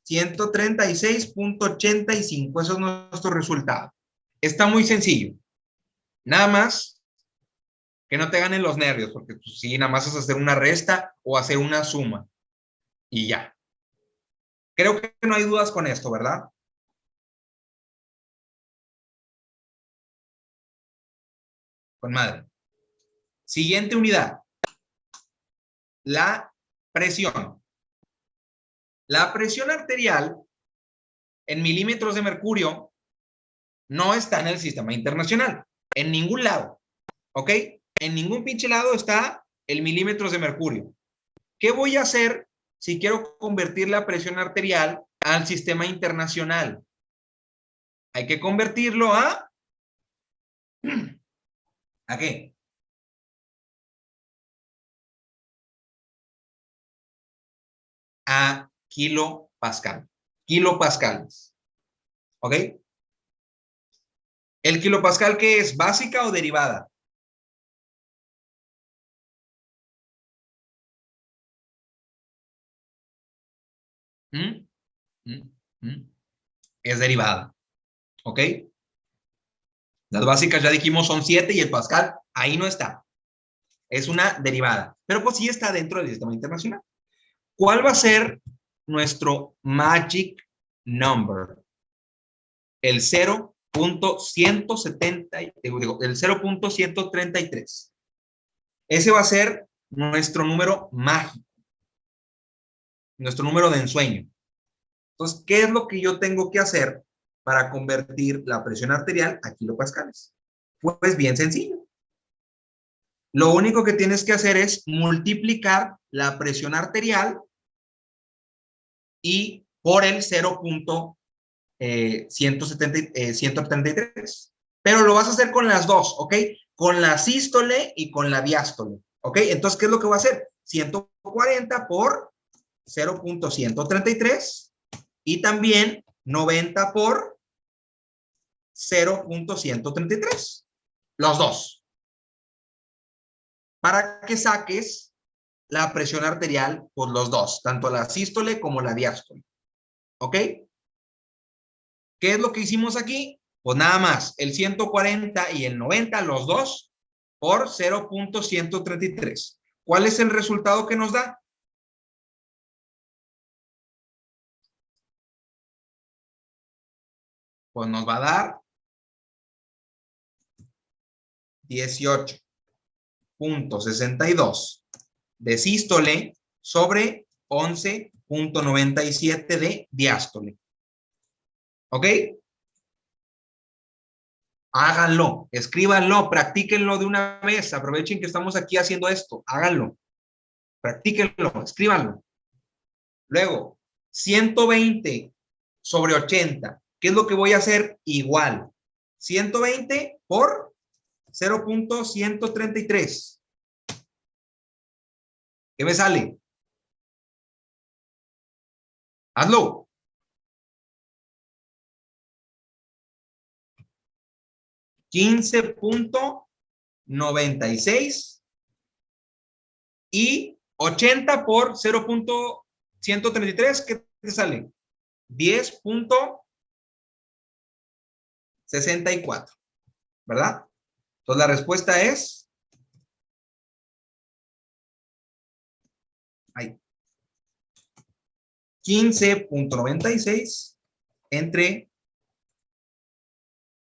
136.85. Eso es nuestro resultado. Está muy sencillo. Nada más que no te ganen los nervios, porque pues, sí, nada más es hacer una resta o hacer una suma. Y ya. Creo que no hay dudas con esto, ¿verdad? Con madre. Siguiente unidad. La presión. La presión arterial en milímetros de mercurio no está en el sistema internacional. En ningún lado. ¿Ok? En ningún pinche lado está el milímetros de mercurio. ¿Qué voy a hacer si quiero convertir la presión arterial al sistema internacional? Hay que convertirlo a... ¿A qué? A kilopascal. Kilopascales. ¿Ok? ¿El kilopascal qué es? ¿Básica o derivada? Es derivada. ¿Ok? Las básicas ya dijimos son 7 y el pascal ahí no está. Es una derivada, pero pues sí está dentro del sistema internacional. ¿Cuál va a ser nuestro magic number? El 0.170, digo, el 0.133. Ese va a ser nuestro número mágico, nuestro número de ensueño. Entonces, ¿qué es lo que yo tengo que hacer para convertir la presión arterial a kilopascales? Pues bien sencillo. Lo único que tienes que hacer es multiplicar la presión arterial y por el 0.173. Pero lo vas a hacer con las dos, ¿ok? Con la sístole y con la diástole, ¿ok? Entonces, ¿qué es lo que voy a hacer? 140 por 0.133 y también 90 por 0.133. Los dos. Para que saques la presión arterial por los dos, tanto la sístole como la diástole. ¿Ok? ¿Qué es lo que hicimos aquí? Pues nada más, el 140 y el 90, los dos, por 0.133. ¿Cuál es el resultado que nos da? Pues nos va a dar 18.62 de sístole sobre 11.97 de diástole. ¿Ok? Háganlo, escríbanlo, practíquenlo de una vez. Aprovechen que estamos aquí haciendo esto. Háganlo, practíquenlo, escríbanlo. Luego, 120 sobre 80. ¿Qué es lo que voy a hacer? Igual. 120 por 0.133. ¿Qué me sale? Hazlo. 15.96 y 80 por 0.133, ¿qué te sale? 10.64, ¿verdad? Entonces la respuesta es ahí. 15.96 entre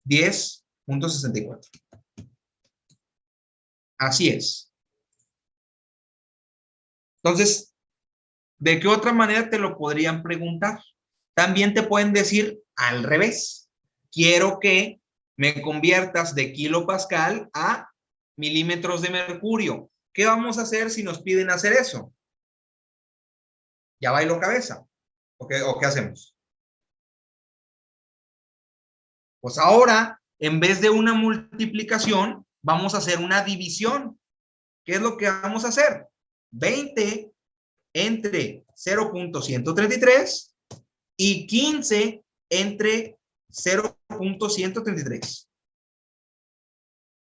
10.64. Así es. Entonces, ¿de qué otra manera te lo podrían preguntar? También te pueden decir al revés. Quiero que me conviertas de kilopascal a milímetros de mercurio. ¿Qué vamos a hacer si nos piden hacer eso? ¿Ya bailo cabeza? ¿O qué hacemos? Pues ahora, en vez de una multiplicación, vamos a hacer una división. ¿Qué es lo que vamos a hacer? 20 entre 0.133 y 15 entre 0.133.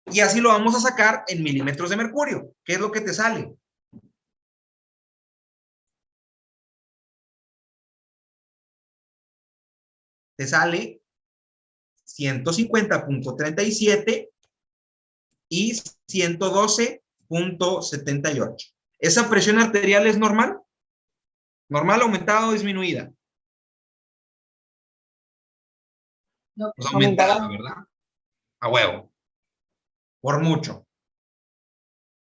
Y así lo vamos a sacar en milímetros de mercurio. ¿Qué es lo que te sale? Te sale 150.37 y 112.78. ¿Esa presión arterial es normal? ¿Normal, aumentada o disminuida? No, pues aumentada, ¿verdad? A huevo. Por mucho.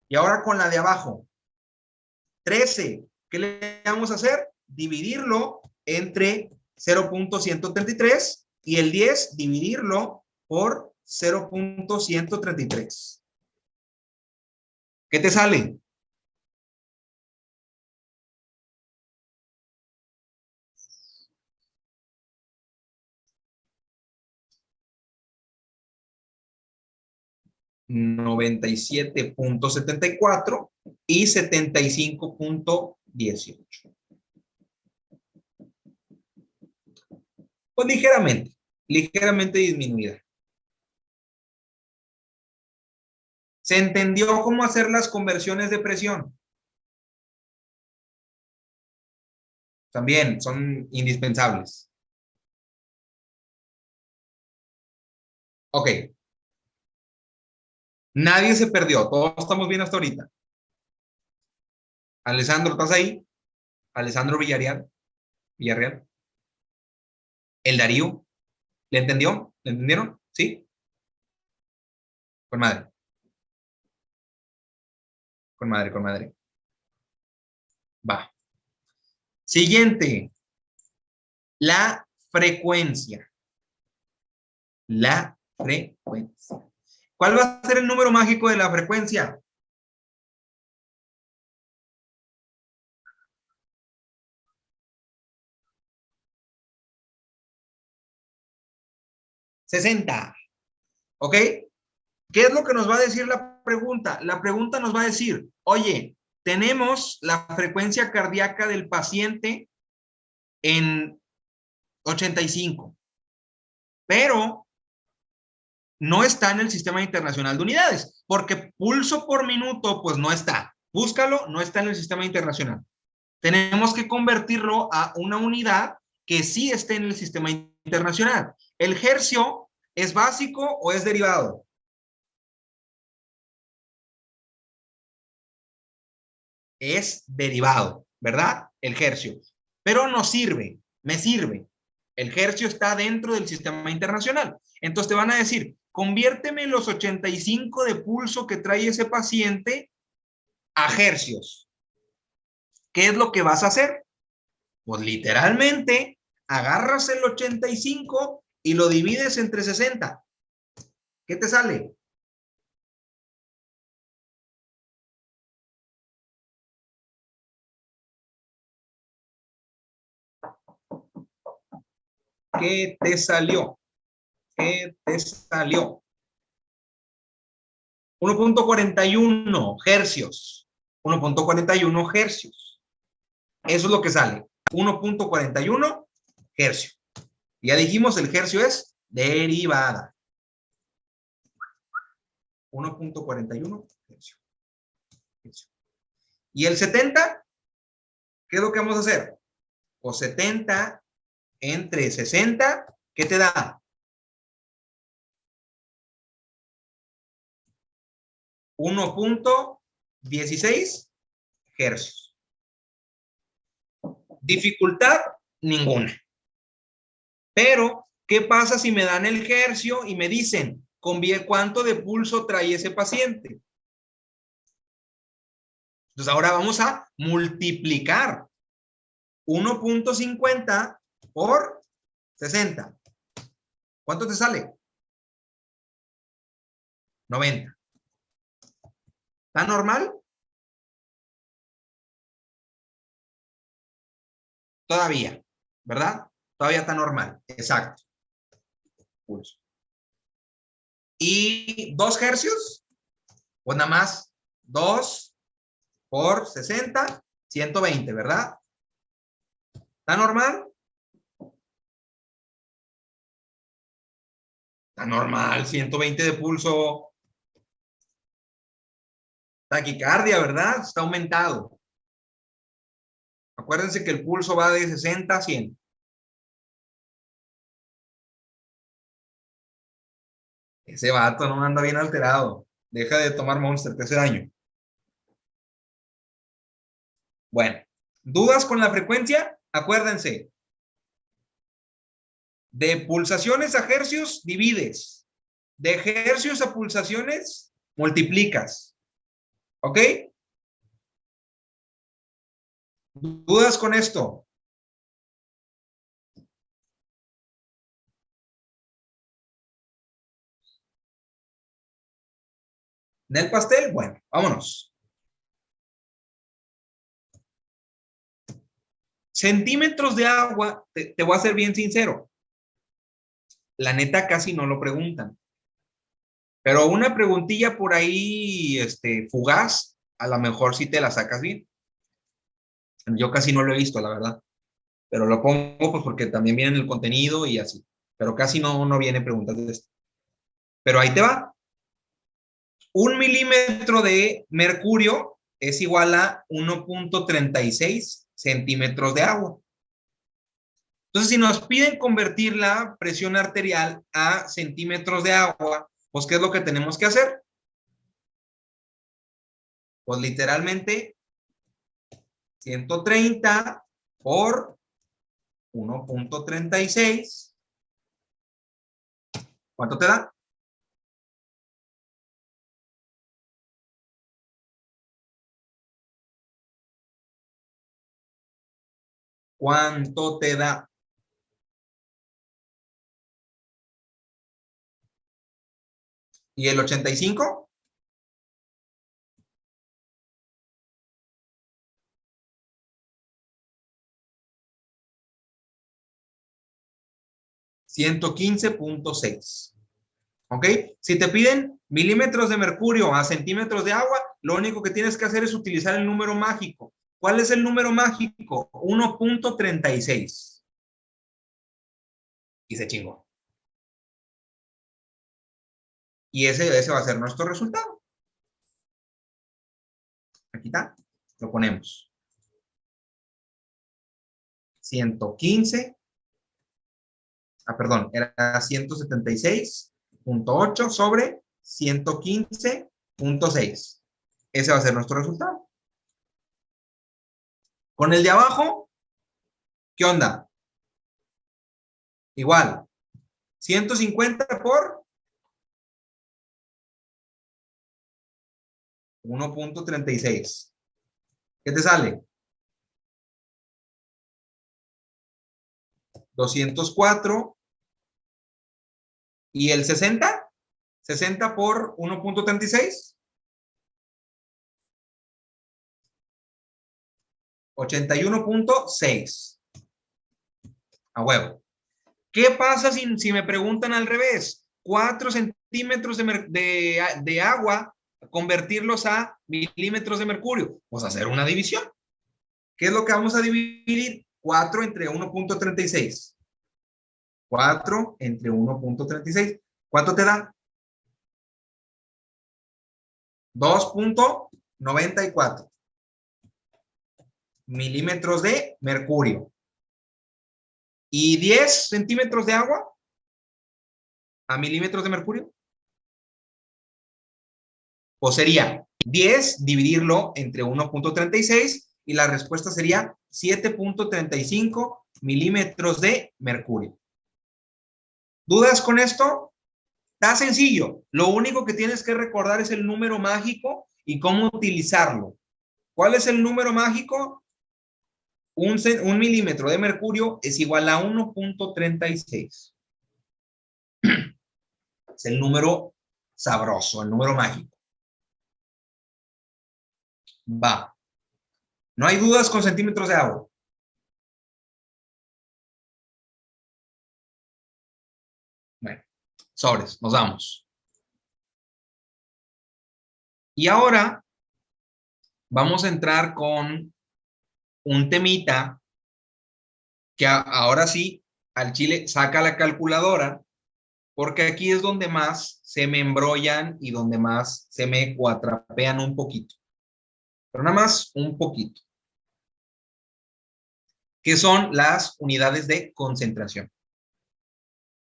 Y ahora con la de abajo. 13. ¿Qué le vamos a hacer? Dividirlo entre 0.133 y el 10 dividirlo por 0.133. ¿Qué te sale? $97.74 y 75.18. Pues ligeramente disminuida. ¿Se entendió cómo hacer las conversiones de presión? También son indispensables. Ok. Nadie se perdió. Todos estamos bien hasta ahorita. Alessandro, ¿estás ahí? Alessandro Villarreal. Villarreal. El Darío. ¿Le entendió? ¿Le entendieron? ¿Sí? Con madre. Con madre, con madre. Va. Siguiente. La frecuencia. La frecuencia. ¿Cuál va a ser el número mágico de la frecuencia? $60. ¿Ok? ¿Qué es lo que nos va a decir la pregunta? La pregunta nos va a decir, oye, tenemos la frecuencia cardíaca del paciente en 85, pero no está en el Sistema Internacional de Unidades, porque pulso por minuto, pues no está. Búscalo, no está en el Sistema Internacional. Tenemos que convertirlo a una unidad que sí esté en el Sistema Internacional. ¿El hercio es básico o es derivado? Es derivado, ¿verdad? El hercio. Pero no sirve, me sirve. El hercio está dentro del Sistema Internacional. Entonces te van a decir, conviérteme los 85 de pulso que trae ese paciente a hercios. ¿Qué es lo que vas a hacer? Pues literalmente agarras el 85 y lo divides entre 60. ¿Qué te sale? ¿Qué te salió? ¿Qué te salió? 1.41 hercios. 1.41 hercios. Eso es lo que sale. 1.41 hercios. Ya dijimos, el hercio es derivada. 1.41 hercio. ¿Y el 70? ¿Qué es lo que vamos a hacer? Pues 70 entre 60, ¿qué te da? 1.16 hercios. Dificultad ninguna. Pero, ¿qué pasa si me dan el hercio y me dicen cuánto de pulso trae ese paciente? Entonces ahora vamos a multiplicar 1.50 por 60. ¿Cuánto te sale? 90. ¿Está normal? Todavía, ¿verdad? Todavía está normal, exacto. Pulso. ¿Y 2 hercios? Pues nada más 2 por 60, 120, ¿verdad? ¿Está normal? Está normal, 120 de pulso. Taquicardia, ¿verdad? Está aumentado. Acuérdense que el pulso va de 60 a 100. Ese vato no anda bien alterado. Deja de tomar Monster, te hace daño. Bueno, ¿dudas con la frecuencia? Acuérdense. De pulsaciones a hercios, divides. De hercios a pulsaciones, multiplicas. ¿Ok? ¿Dudas con esto? ¿Del pastel? Bueno, vámonos. Centímetros de agua, te voy a ser bien sincero. La neta casi no lo preguntan. Pero una preguntilla por ahí, fugaz, a lo mejor sí te la sacas bien. Yo casi no lo he visto, la verdad. Pero lo pongo pues porque también viene en el contenido y así. Pero casi no viene preguntas de esto. Pero ahí te va. 1 milímetro de mercurio es igual a 1.36 centímetros de agua. Entonces, si nos piden convertir la presión arterial a centímetros de agua, pues, ¿qué es lo que tenemos que hacer? Pues, literalmente, 130 por 1.36. ¿Cuánto te da? ¿Cuánto te da? ¿Y el 85? $115.6. ¿Ok? Si te piden milímetros de mercurio a centímetros de agua, lo único que tienes que hacer es utilizar el número mágico. ¿Cuál es el número mágico? 1.36. Y se chingó. Y ese va a ser nuestro resultado. Aquí está. Lo ponemos. 115. Perdón, era 176.8 sobre 115.6. Ese va a ser nuestro resultado. Con el de abajo, ¿qué onda? Igual. 150 por 1.36. ¿Qué te sale? 204. ¿Y el 60? 60 por 1.36. 81.6. A huevo. ¿Qué pasa si me preguntan al revés? 4 centímetros de agua, convertirlos a milímetros de mercurio. Pues hacer una división. ¿Qué es lo que vamos a dividir? 4 entre 1.36. 4 entre 1.36. ¿Cuánto te da? 2.94 milímetros de mercurio. ¿Y 10 centímetros de agua a milímetros de mercurio? Pues sería 10 dividirlo entre 1.36 y la respuesta sería 7.35 milímetros de mercurio. ¿Dudas con esto? Está sencillo. Lo único que tienes que recordar es el número mágico y cómo utilizarlo. ¿Cuál es el número mágico? Un milímetro de mercurio es igual a 1.36. Es el número sabroso, el número mágico. Va. No hay dudas con centímetros de agua. Bueno, sobres, nos vamos. Y ahora vamos a entrar con un temita que ahora sí, al chile saca la calculadora, porque aquí es donde más se me embrollan y donde más se me cuatrapean un poquito. Pero nada más un poquito. ¿Qué son las unidades de concentración?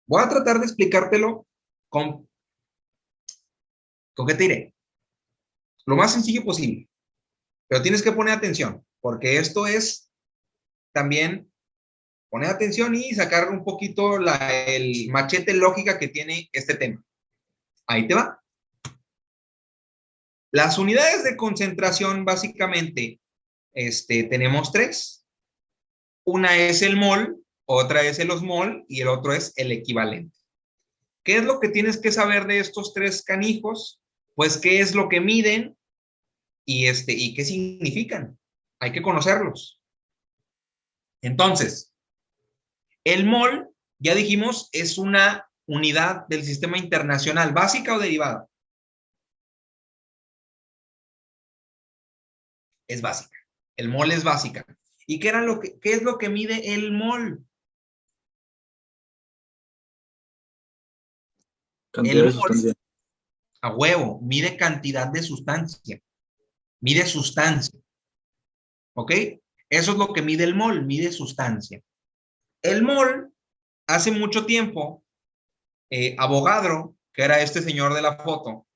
Voy a tratar de explicártelo con ¿qué te diré? Lo más sencillo posible. Pero tienes que poner atención, porque esto es también poner atención y sacar un poquito el machete lógica que tiene este tema. Ahí te va. Las unidades de concentración, básicamente, tenemos 3. Una es el mol, otra es el osmol y el otro es el equivalente. ¿Qué es lo que tienes que saber de estos 3 canijos? Pues qué es lo que miden y qué significan. Hay que conocerlos. Entonces, el mol, ya dijimos, es una unidad del sistema internacional, básica o derivada. Es básica. El mol es básica. ¿Y qué es lo que mide el mol? Cantidad de sustancia. A huevo, mide cantidad de sustancia. Mide sustancia. ¿Ok? Eso es lo que mide el mol, mide sustancia. El mol, hace mucho tiempo, Avogadro, que era este señor de la foto,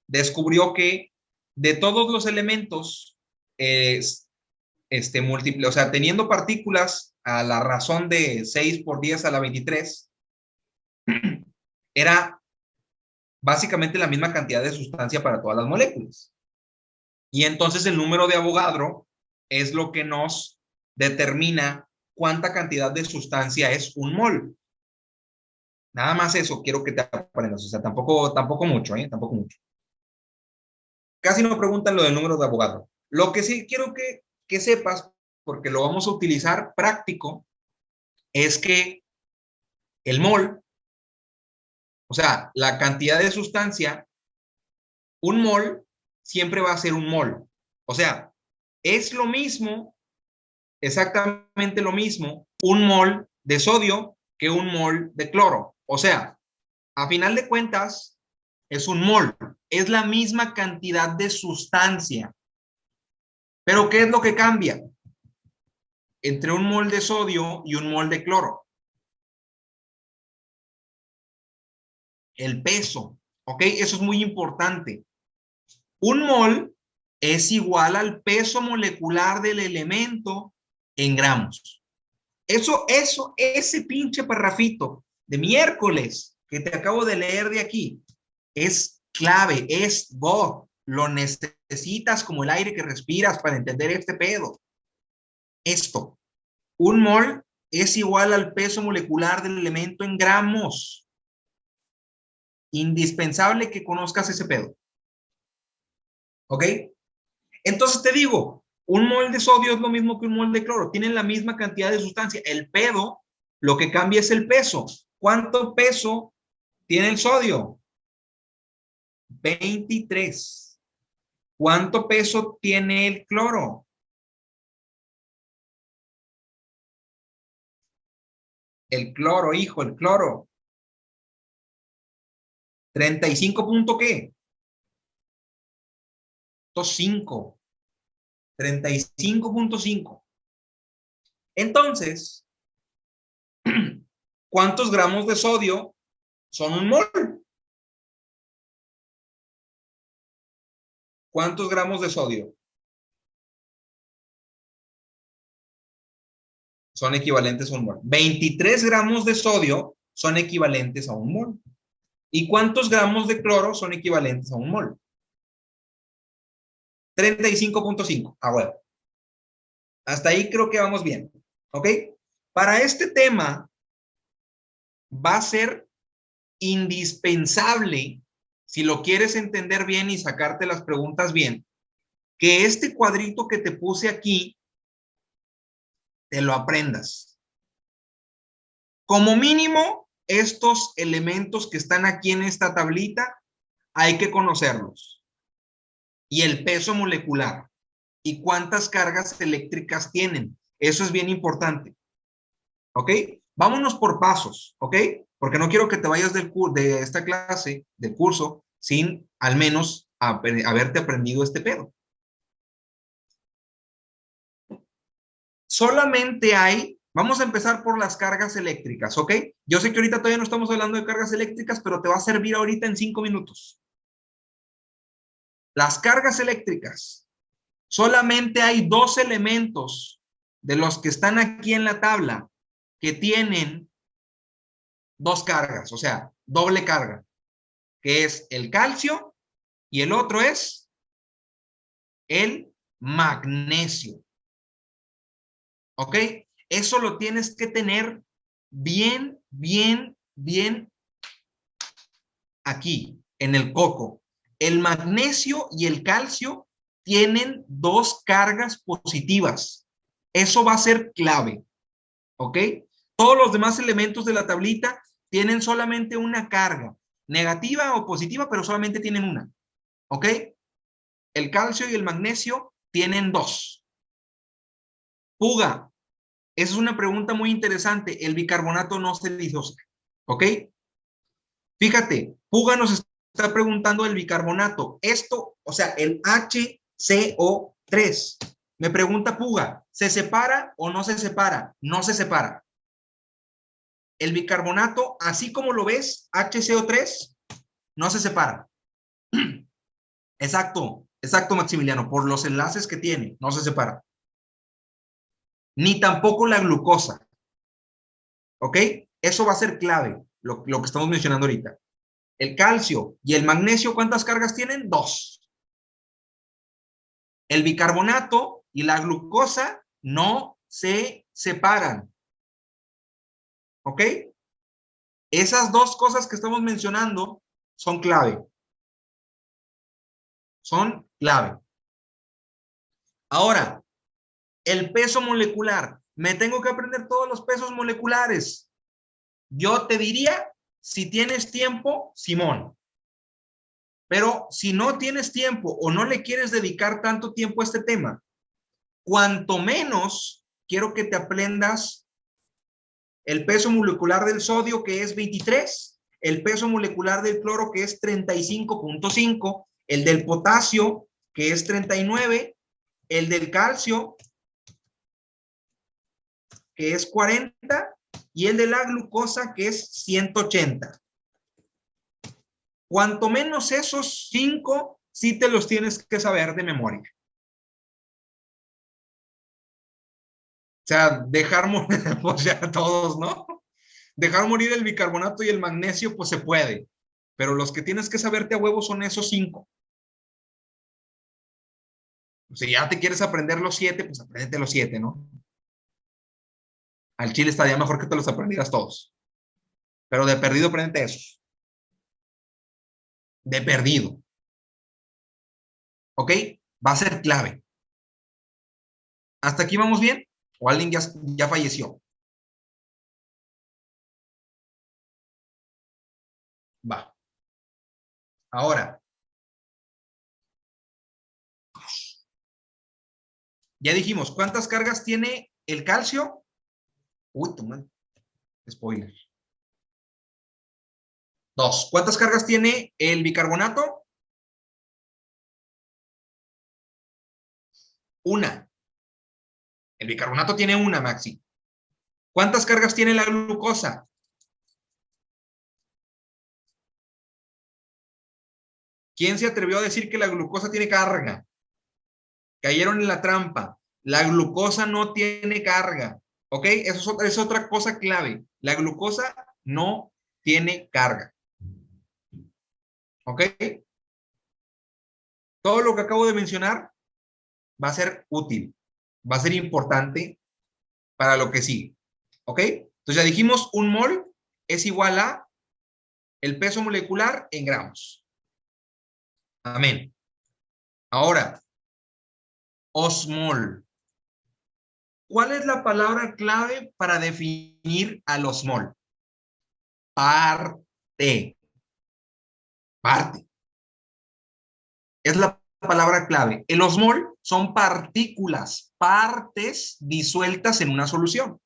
descubrió que de todos los elementos múltiple, o sea, teniendo partículas a la razón de 6 por 10 a la 23, era básicamente la misma cantidad de sustancia para todas las moléculas. Y entonces el número de Avogadro es lo que nos determina cuánta cantidad de sustancia es un mol. Nada más eso quiero que te aprendas, o sea, tampoco mucho, tampoco mucho. Casi no preguntan lo del número de Avogadro. Lo que sí quiero que sepas, porque lo vamos a utilizar práctico, es que el mol, o sea, la cantidad de sustancia, un mol siempre va a ser un mol. O sea, es lo mismo, exactamente lo mismo, un mol de sodio que un mol de cloro. O sea, a final de cuentas, es un mol, es la misma cantidad de sustancia. Pero ¿qué es lo que cambia entre un mol de sodio y un mol de cloro? El peso, ¿ok? Eso es muy importante. Un mol es igual al peso molecular del elemento en gramos. Ese pinche parrafito de miércoles que te acabo de leer de aquí es clave, es God. Lo necesitas como el aire que respiras para entender este pedo. Esto, un mol es igual al peso molecular del elemento en gramos. Indispensable que conozcas ese pedo. ¿Ok? Entonces te digo, un mol de sodio es lo mismo que un mol de cloro. Tienen la misma cantidad de sustancia. El pedo, lo que cambia es el peso. ¿Cuánto peso tiene el sodio? 23. ¿Cuánto peso tiene el cloro? El cloro, hijo, el cloro. 35 punto qué? 5. 35.5. Entonces, ¿cuántos gramos de sodio son un mol? ¿Cuántos gramos de sodio son equivalentes a un mol? 23 gramos de sodio son equivalentes a un mol. ¿Y cuántos gramos de cloro son equivalentes a un mol? 35.5. Ah, bueno. Hasta ahí creo que vamos bien. ¿Ok? Para este tema va a ser indispensable, si lo quieres entender bien y sacarte las preguntas bien, que este cuadrito que te puse aquí te lo aprendas. Como mínimo, estos elementos que están aquí en esta tablita hay que conocerlos. Y el peso molecular. Y cuántas cargas eléctricas tienen. Eso es bien importante. ¿Ok? Vámonos por pasos. ¿Ok? Porque no quiero que te vayas de esta clase, del curso, sin al menos haberte aprendido este pedo. Solamente vamos a empezar por las cargas eléctricas, ¿ok? Yo sé que ahorita todavía no estamos hablando de cargas eléctricas, pero te va a servir ahorita en 5 minutos. Las cargas eléctricas. Solamente hay 2 elementos de los que están aquí en la tabla que tienen 2 cargas, o sea, doble carga, que es el calcio y el otro es el magnesio. ¿Ok? Eso lo tienes que tener bien aquí, en el coco. El magnesio y el calcio tienen 2 cargas positivas. Eso va a ser clave. ¿Ok? Todos los demás elementos de la tablita tienen solamente una carga, negativa o positiva, pero solamente tienen una. ¿Ok? El calcio y el magnesio tienen 2. Puga. Esa es una pregunta muy interesante. El bicarbonato no se disocia. ¿Ok? Fíjate, Puga nos está preguntando el bicarbonato. Esto, o sea, el HCO3. Me pregunta Puga, ¿se separa o no se separa? No se separa. El bicarbonato, así como lo ves, HCO3, no se separa. Exacto, Maximiliano, por los enlaces que tiene, no se separa. ni tampoco la glucosa. ¿Ok? Eso va a ser clave, lo que estamos mencionando ahorita. El calcio y el magnesio, ¿cuántas cargas tienen? 2. El bicarbonato y la glucosa no se separan. ¿Ok? Esas dos cosas que estamos mencionando son clave. Son clave. Ahora, el peso molecular. Me tengo que aprender todos los pesos moleculares. Yo te diría, si tienes tiempo, Simón. Pero si no tienes tiempo o no le quieres dedicar tanto tiempo a este tema, cuanto menos quiero que te aprendas el peso molecular del sodio, que es 23, el peso molecular del cloro, que es 35.5, el del potasio, que es 39, el del calcio, que es 40, y el de la glucosa, que es 180. Cuanto menos esos 5, sí te los tienes que saber de memoria. O sea, dejar morir, pues ya todos, ¿no? Dejar morir el bicarbonato y el magnesio, pues se puede. Pero los que tienes que saberte a huevo son esos 5. Si ya te quieres aprender los 7, pues apréndete los 7, ¿no? Al chile estaría mejor que te los aprendieras todos. Pero de perdido, apréndete esos. De perdido. ¿Ok? Va a ser clave. ¿Hasta aquí vamos bien? ¿O alguien ya falleció? Va. Ahora. Ya dijimos, ¿cuántas cargas tiene el calcio? Uy, toma. Spoiler. 2. ¿Cuántas cargas tiene el bicarbonato? 1. El bicarbonato tiene 1, Maxi. ¿Cuántas cargas tiene la glucosa? ¿Quién se atrevió a decir que la glucosa tiene carga? Cayeron en la trampa. La glucosa no tiene carga. ¿Ok? Eso es otra cosa clave. La glucosa no tiene carga. ¿Ok? Todo lo que acabo de mencionar va a ser útil. Va a ser importante para lo que sigue. ¿Ok? Entonces ya dijimos, un mol es igual a el peso molecular en gramos. Amén. Ahora, osmol. ¿Cuál es la palabra clave para definir al osmol? Parte. Parte. Es la palabra clave. El osmol son partículas, partes disueltas en una solución.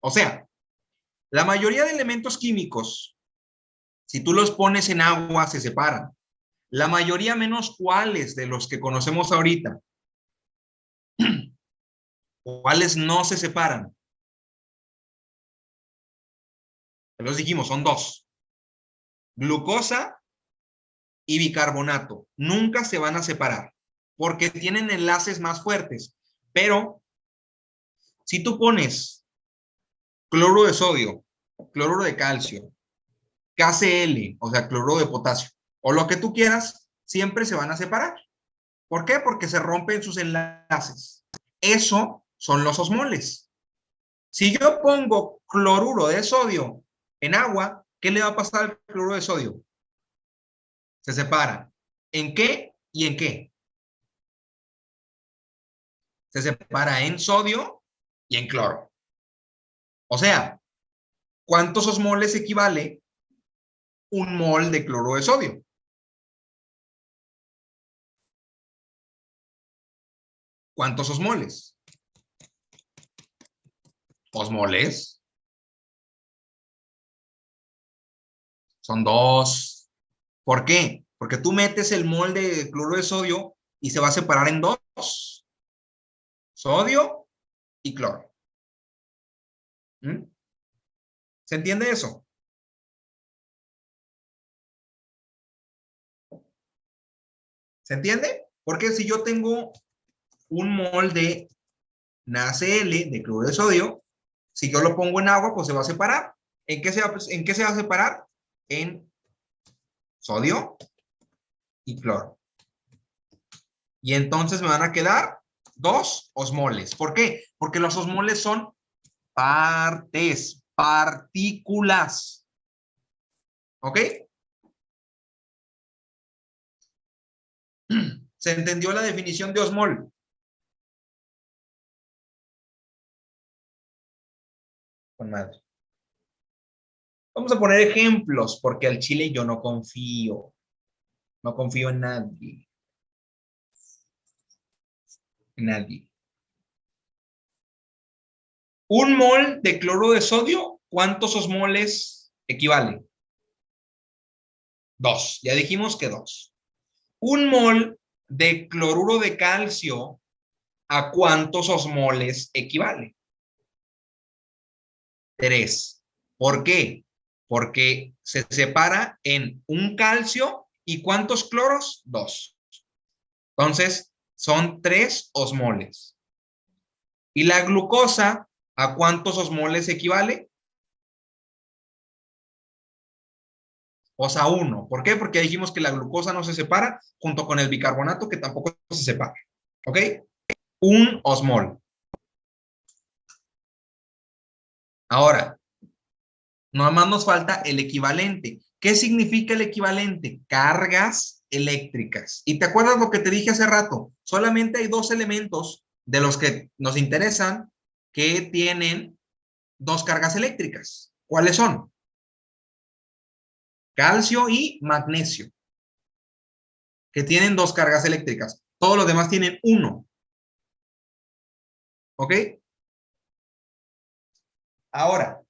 O sea, la mayoría de elementos químicos, si tú los pones en agua, se separan. La mayoría menos cuáles de los que conocemos ahorita, cuáles no se separan. Los dijimos, son 2. Glucosa y bicarbonato. Nunca se van a separar porque tienen enlaces más fuertes. Pero si tú pones cloro de sodio, cloruro de calcio, KCl, o sea, cloruro de potasio, o lo que tú quieras, siempre se van a separar. ¿Por qué? Porque se rompen sus enlaces. Eso son los osmoles. Si yo pongo cloruro de sodio en agua, ¿qué le va a pasar al cloruro de sodio? Se separa. ¿En qué y en qué? Se separa en sodio y en cloro. O sea, ¿cuántos osmoles equivale un mol de cloro de sodio? ¿Cuántos osmoles? Osmoles. Son 2. ¿Por qué? Porque tú metes el mol de cloro de sodio y se va a separar en 2. Sodio y cloro. ¿Mm? ¿Se entiende eso? ¿Se entiende? Porque si yo tengo un mol de nace L de cloruro de sodio. Si yo lo pongo en agua, pues se va a separar. ¿En qué se va a separar? En sodio y cloro. Y entonces me van a quedar 2 osmoles. ¿Por qué? Porque los osmoles son partes, partículas. ¿Ok? ¿Se entendió la definición de osmol? Con madre. Vamos a poner ejemplos, porque al chile yo no confío. No confío en nadie. En nadie. Un mol de cloro de sodio, ¿cuántos osmoles equivale? 2. Ya dijimos que 2. Un mol de cloruro de calcio, ¿a cuántos osmoles equivale? 3. ¿Por qué? Porque se separa en un calcio y ¿cuántos cloros? 2. Entonces, son 3 osmoles. ¿Y la glucosa, a cuántos osmoles equivale? O sea, 1. ¿Por qué? Porque dijimos que la glucosa no se separa junto con el bicarbonato, que tampoco se separa. ¿Ok? Un osmol. Ahora, nada más nos falta el equivalente. ¿Qué significa el equivalente? Cargas eléctricas. ¿Y te acuerdas lo que te dije hace rato? Solamente hay 2 elementos de los que nos interesan que tienen 2 cargas eléctricas. ¿Cuáles son? Calcio y magnesio, que tienen 2 cargas eléctricas. Todos los demás tienen 1. ¿Ok? Ahora,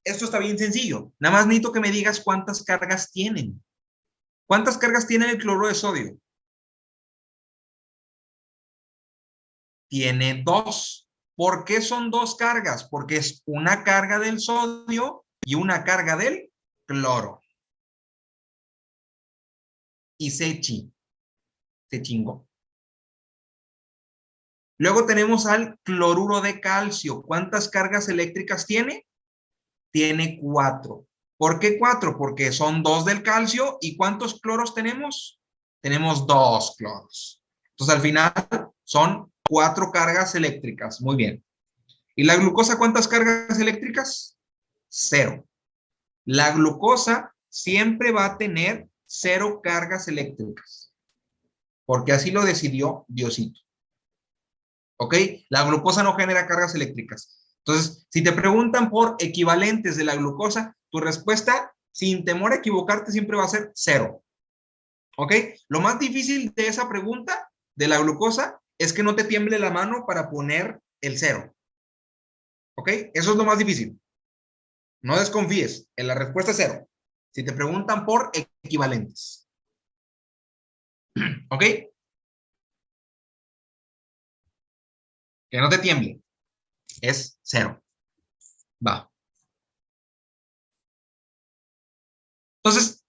esto está bien sencillo. Nada más necesito que me digas cuántas cargas tienen. ¿Cuántas cargas tiene el cloruro de sodio? Tiene 2. ¿Por qué son 2 cargas? Porque es una carga del sodio y una carga del cloro. Y se chingó. Luego tenemos al cloruro de calcio. ¿Cuántas cargas eléctricas tiene? Tiene 4. ¿Por qué 4? Porque son 2 del calcio. ¿Y cuántos cloros tenemos? Tenemos 2 cloros. Entonces al final son 4 cargas eléctricas. Muy bien. ¿Y la glucosa cuántas cargas eléctricas? 0. La glucosa siempre va a tener 0 cargas eléctricas, porque así lo decidió Diosito. ¿Ok? La glucosa no genera cargas eléctricas. Entonces, si te preguntan por equivalentes de la glucosa, tu respuesta, sin temor a equivocarte, siempre va a ser 0. ¿Ok? Lo más difícil de esa pregunta de la glucosa es que no te tiemble la mano para poner el 0. ¿Ok? Eso es lo más difícil. No desconfíes. En la respuesta es 0. Si te preguntan por equivalentes. ¿Ok? Que no te tiemble. Es 0. Va. Entonces,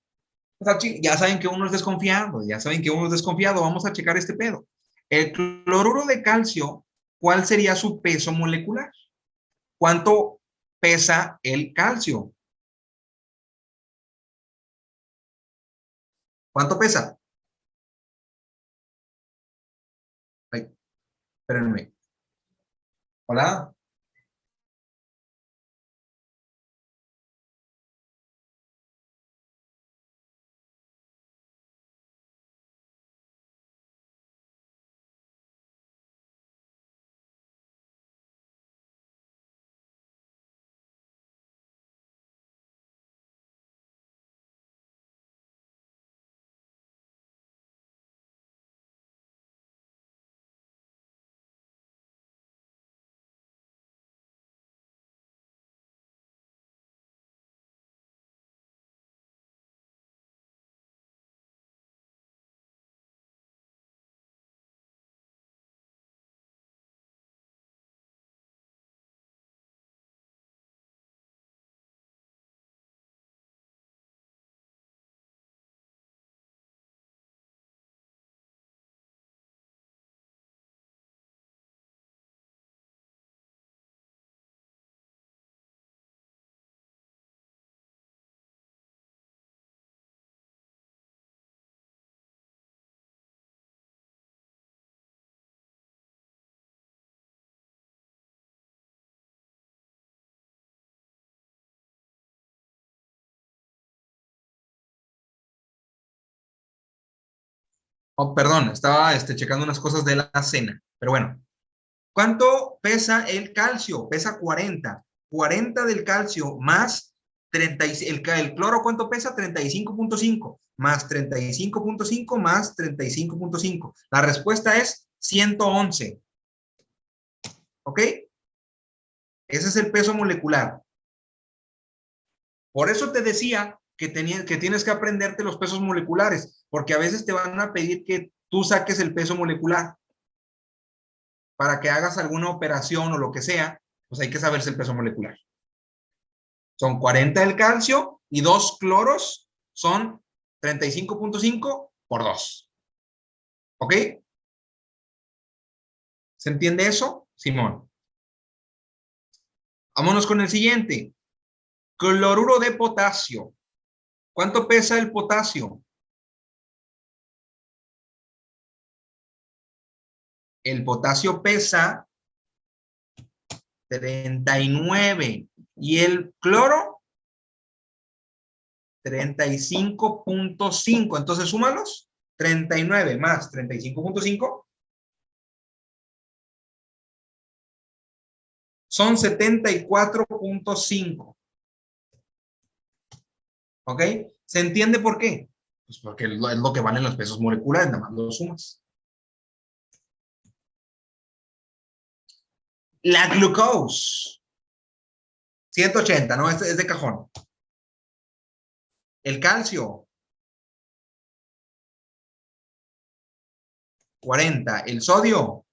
ya saben que uno es desconfiado, ya saben que uno es desconfiado. Vamos a checar este pedo. El cloruro de calcio, ¿cuál sería su peso molecular? ¿Cuánto pesa el calcio? ¿Cuánto pesa? Ay, espérenme. Hola. Oh, perdón, estaba checando unas cosas de la cena. Pero bueno, ¿cuánto pesa el calcio? Pesa 40. 40 del calcio más 30, el cloro, ¿cuánto pesa? 35.5 más 35.5 más 35.5. La respuesta es 111. ¿Ok? Ese es el peso molecular. Por eso te decía que tienes que aprenderte los pesos moleculares, porque a veces te van a pedir que tú saques el peso molecular. Para que hagas alguna operación o lo que sea, pues hay que saberse el peso molecular. Son 40 del calcio y 2 cloros son 35.5 por 2. ¿Ok? ¿Se entiende eso, Simón? Vámonos con el siguiente. Cloruro de potasio. ¿Cuánto pesa el potasio? El potasio pesa 39 y el cloro 35.5. Entonces, súmalos. 39 más 35.5 son 74.5. ¿Ok? ¿Se entiende por qué? Pues porque es lo que valen los pesos moleculares, nada más los sumas. La glucose. 180, ¿no? Es de cajón. El calcio. 40. El sodio.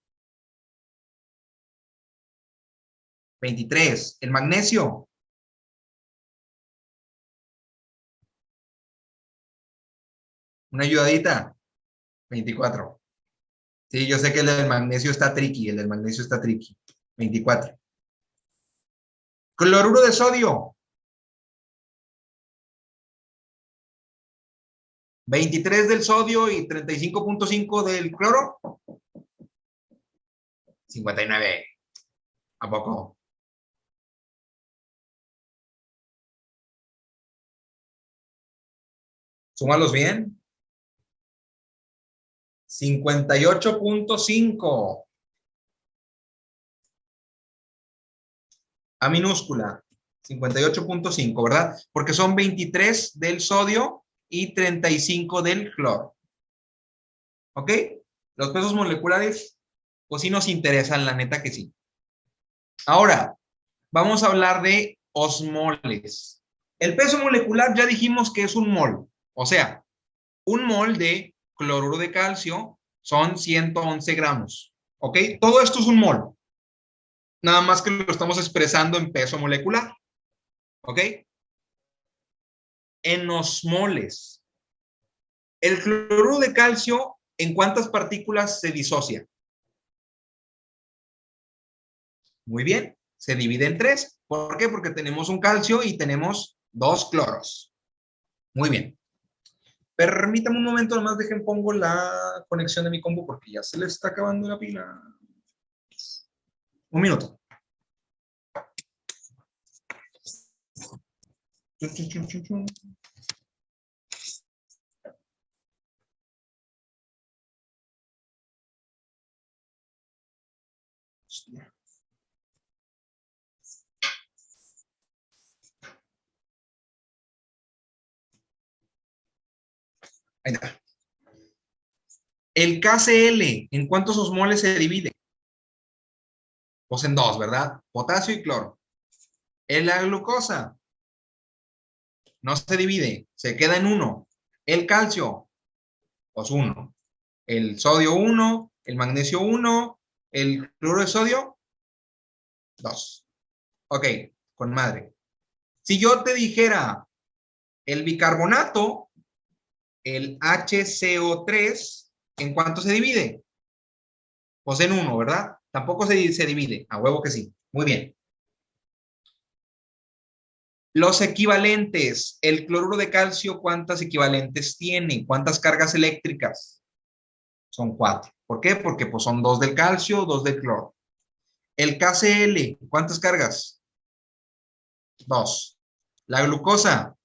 23. El magnesio. Una ayudadita. 24. Sí, yo sé que el del magnesio está tricky. 24. Cloruro de sodio. 23 del sodio y 35.5 del cloro. 59. ¿A poco? Súmalos bien. 58.5. A minúscula. 58.5, ¿verdad? Porque son 23 del sodio y 35 del cloro. ¿Ok? Los pesos moleculares, pues sí nos interesan, la neta que sí. Ahora, vamos a hablar de osmoles. El peso molecular ya dijimos que es un mol. O sea, un mol de cloruro de calcio son 111 gramos. ¿Ok? Todo esto es un mol. Nada más que lo estamos expresando en peso molecular. ¿Ok? En osmoles. El cloruro de calcio, ¿en cuántas partículas se disocia? Muy bien, se divide en 3. ¿Por qué? Porque tenemos un calcio y tenemos 2 cloros. Muy bien. Permítame un momento, nomás dejen pongo la conexión de mi combo porque ya se le está acabando la pila. Un minuto. Ahí está. El KCl, ¿en cuántos osmoles se divide? Pues en 2, ¿verdad? Potasio y cloro. En la glucosa no se divide, se queda en 1. El calcio, pues 1. El sodio 1, el magnesio 1, el cloro de sodio 2. Ok, con madre. Si yo te dijera el bicarbonato, el HCO3, ¿en cuánto se divide? Pues en 1, ¿verdad? Tampoco se divide. A huevo que sí. Muy bien. Los equivalentes. El cloruro de calcio, ¿cuántas equivalentes tiene? ¿Cuántas cargas eléctricas? Son 4. ¿Por qué? Porque pues, son 2 del calcio, 2 del cloro. El KCl, ¿cuántas cargas? 2. La glucosa,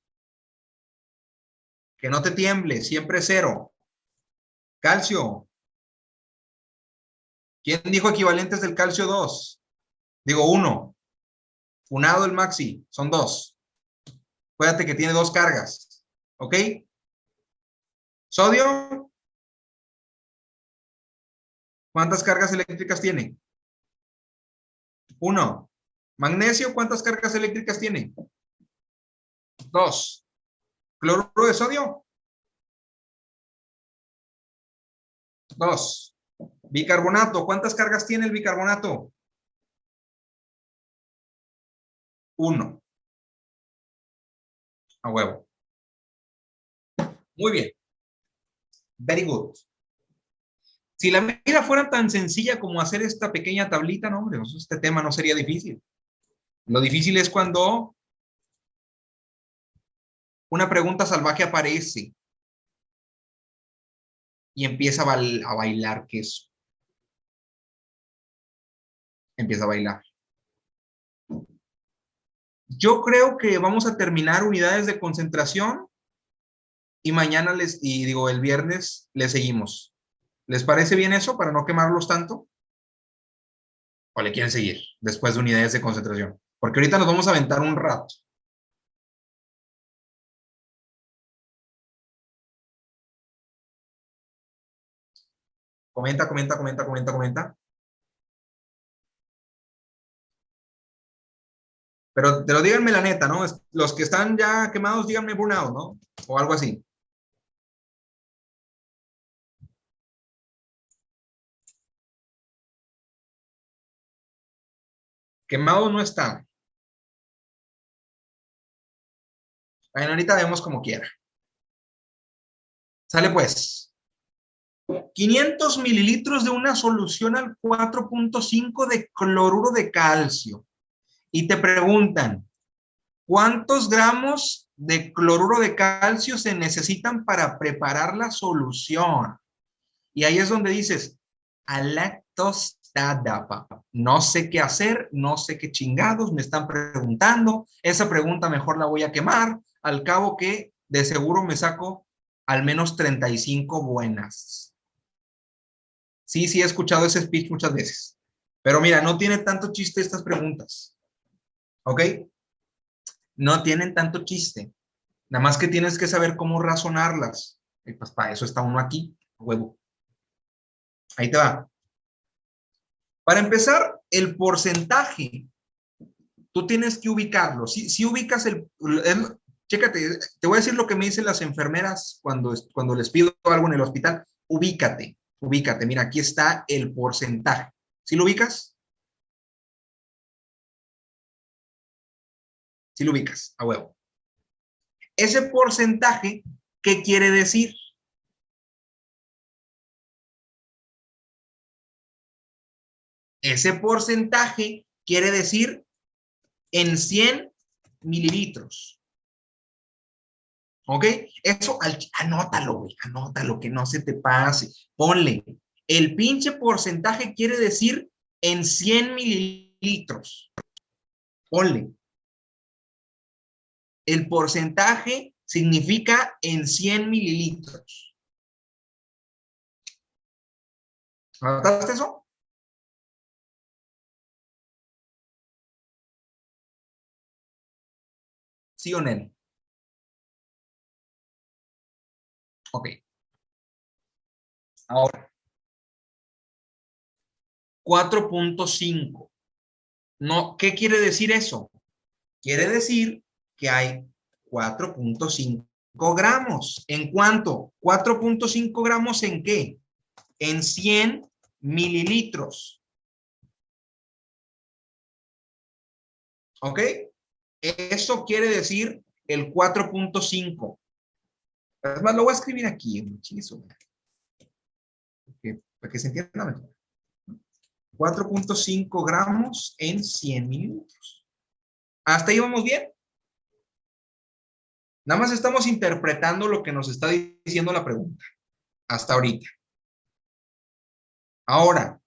que no te tiemble, siempre 0. Calcio. ¿Quién dijo equivalentes del calcio 2? Digo 1. Funado el Maxi. Son 2. Acuérdate que tiene 2 cargas. ¿Ok? Sodio. ¿Cuántas cargas eléctricas tiene? 1. Magnesio, ¿cuántas cargas eléctricas tiene? 2. Cloruro de sodio. 2. Bicarbonato, ¿cuántas cargas tiene el bicarbonato? 1. A huevo. Muy bien. Very good. Si la medida fuera tan sencilla como hacer esta pequeña tablita, no, hombre, este tema no sería difícil. Lo difícil es cuando una pregunta salvaje aparece y empieza a bailar queso. Empieza a bailar. Yo creo que vamos a terminar unidades de concentración y mañana el viernes les seguimos. ¿Les parece bien eso para no quemarlos tanto? ¿O le quieren seguir después de unidades de concentración? Porque ahorita nos vamos a aventar un rato. Comenta. Pero díganme la neta, ¿no? Los que están ya quemados, díganme burnout, ¿no? O algo así. Quemados no están. Bueno, ahorita vemos como quiera. Sale pues. 500 mililitros de una solución al 4.5 de cloruro de calcio. Y te preguntan, ¿cuántos gramos de cloruro de calcio se necesitan para preparar la solución? Y ahí es donde dices, a la tostada, papá. No sé qué hacer, no sé qué chingados me están preguntando. Esa pregunta mejor la voy a quemar. Al cabo que de seguro me saco al menos 35 buenas. Sí, he escuchado ese speech muchas veces. Pero mira, no tiene tanto chiste estas preguntas. ¿Ok? No tienen tanto chiste. Nada más que tienes que saber cómo razonarlas. Y pues para eso está uno aquí, huevo. Ahí te va. Para empezar, el porcentaje, tú tienes que ubicarlo. Si ubicas chécate, te voy a decir lo que me dicen las enfermeras cuando les pido algo en el hospital. Ubícate. Mira, aquí está el porcentaje. ¿Sí lo ubicas? Sí lo ubicas, a huevo. Ese porcentaje, ¿qué quiere decir? Ese porcentaje quiere decir en 100 mililitros. ¿Ok? Eso, anótalo, güey, anótalo, que no se te pase. Ponle, el pinche porcentaje quiere decir en 100 mililitros. Ponle. El porcentaje significa en 100 mililitros. ¿Anotaste eso? ¿Sí o no? Ok. Ahora, 4.5. No, ¿qué quiere decir eso? Quiere decir que hay 4.5 gramos. ¿En cuánto? 4.5 gramos ¿en qué? En 100 mililitros. ¿Ok? Eso quiere decir el 4.5. Es más, lo voy a escribir aquí, muchísimo. Para que se entienda mejor. 4.5 gramos en 100 mililitros. ¿Hasta ahí vamos bien? Nada más estamos interpretando lo que nos está diciendo la pregunta. Hasta ahorita. Ahora,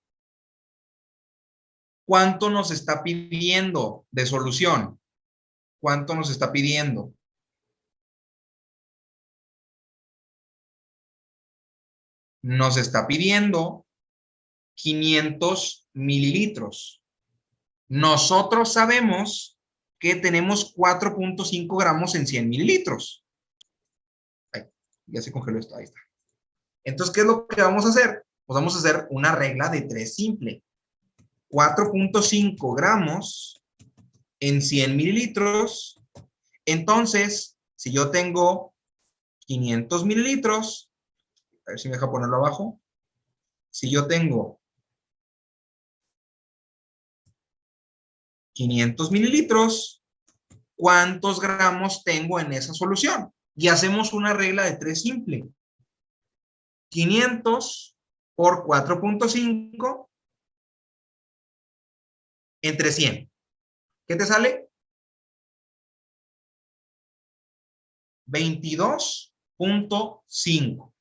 ¿cuánto nos está pidiendo de solución? ¿Cuánto nos está pidiendo? nos está pidiendo 500 mililitros. Nosotros sabemos que tenemos 4.5 gramos en 100 mililitros. Ay, ya se congeló esto, ahí está. Entonces, ¿qué es lo que vamos a hacer? Pues vamos a hacer una regla de 3 simple. 4.5 gramos en 100 mililitros. Entonces, si yo tengo 500 mililitros, a ver si me deja ponerlo abajo. Si yo tengo 500 mililitros, ¿cuántos gramos tengo en esa solución? Y hacemos una regla de 3 simple. 500 por 4.5 entre 100. ¿Qué te sale? 22.5.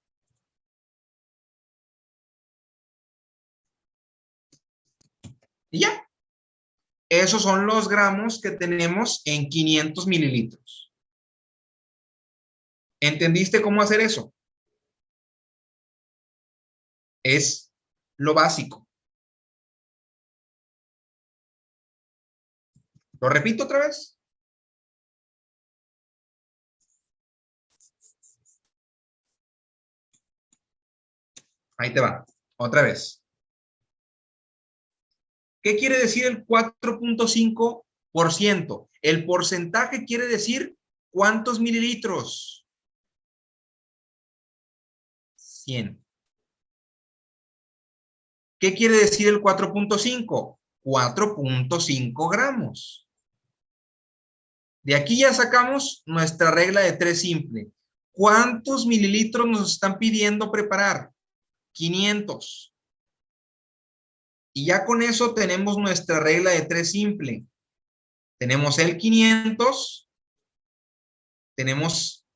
Y ya. Esos son los gramos que tenemos en 500 mililitros. ¿Entendiste cómo hacer eso? Es lo básico. ¿Lo repito otra vez? Ahí te va. Otra vez. ¿Qué quiere decir el 4.5%? El porcentaje quiere decir ¿cuántos mililitros? 100. ¿Qué quiere decir el 4.5? 4.5 gramos. De aquí ya sacamos nuestra regla de 3 simple. ¿Cuántos mililitros nos están pidiendo preparar? 500. Y ya con eso tenemos nuestra regla de 3 simple. Tenemos el 500. Tenemos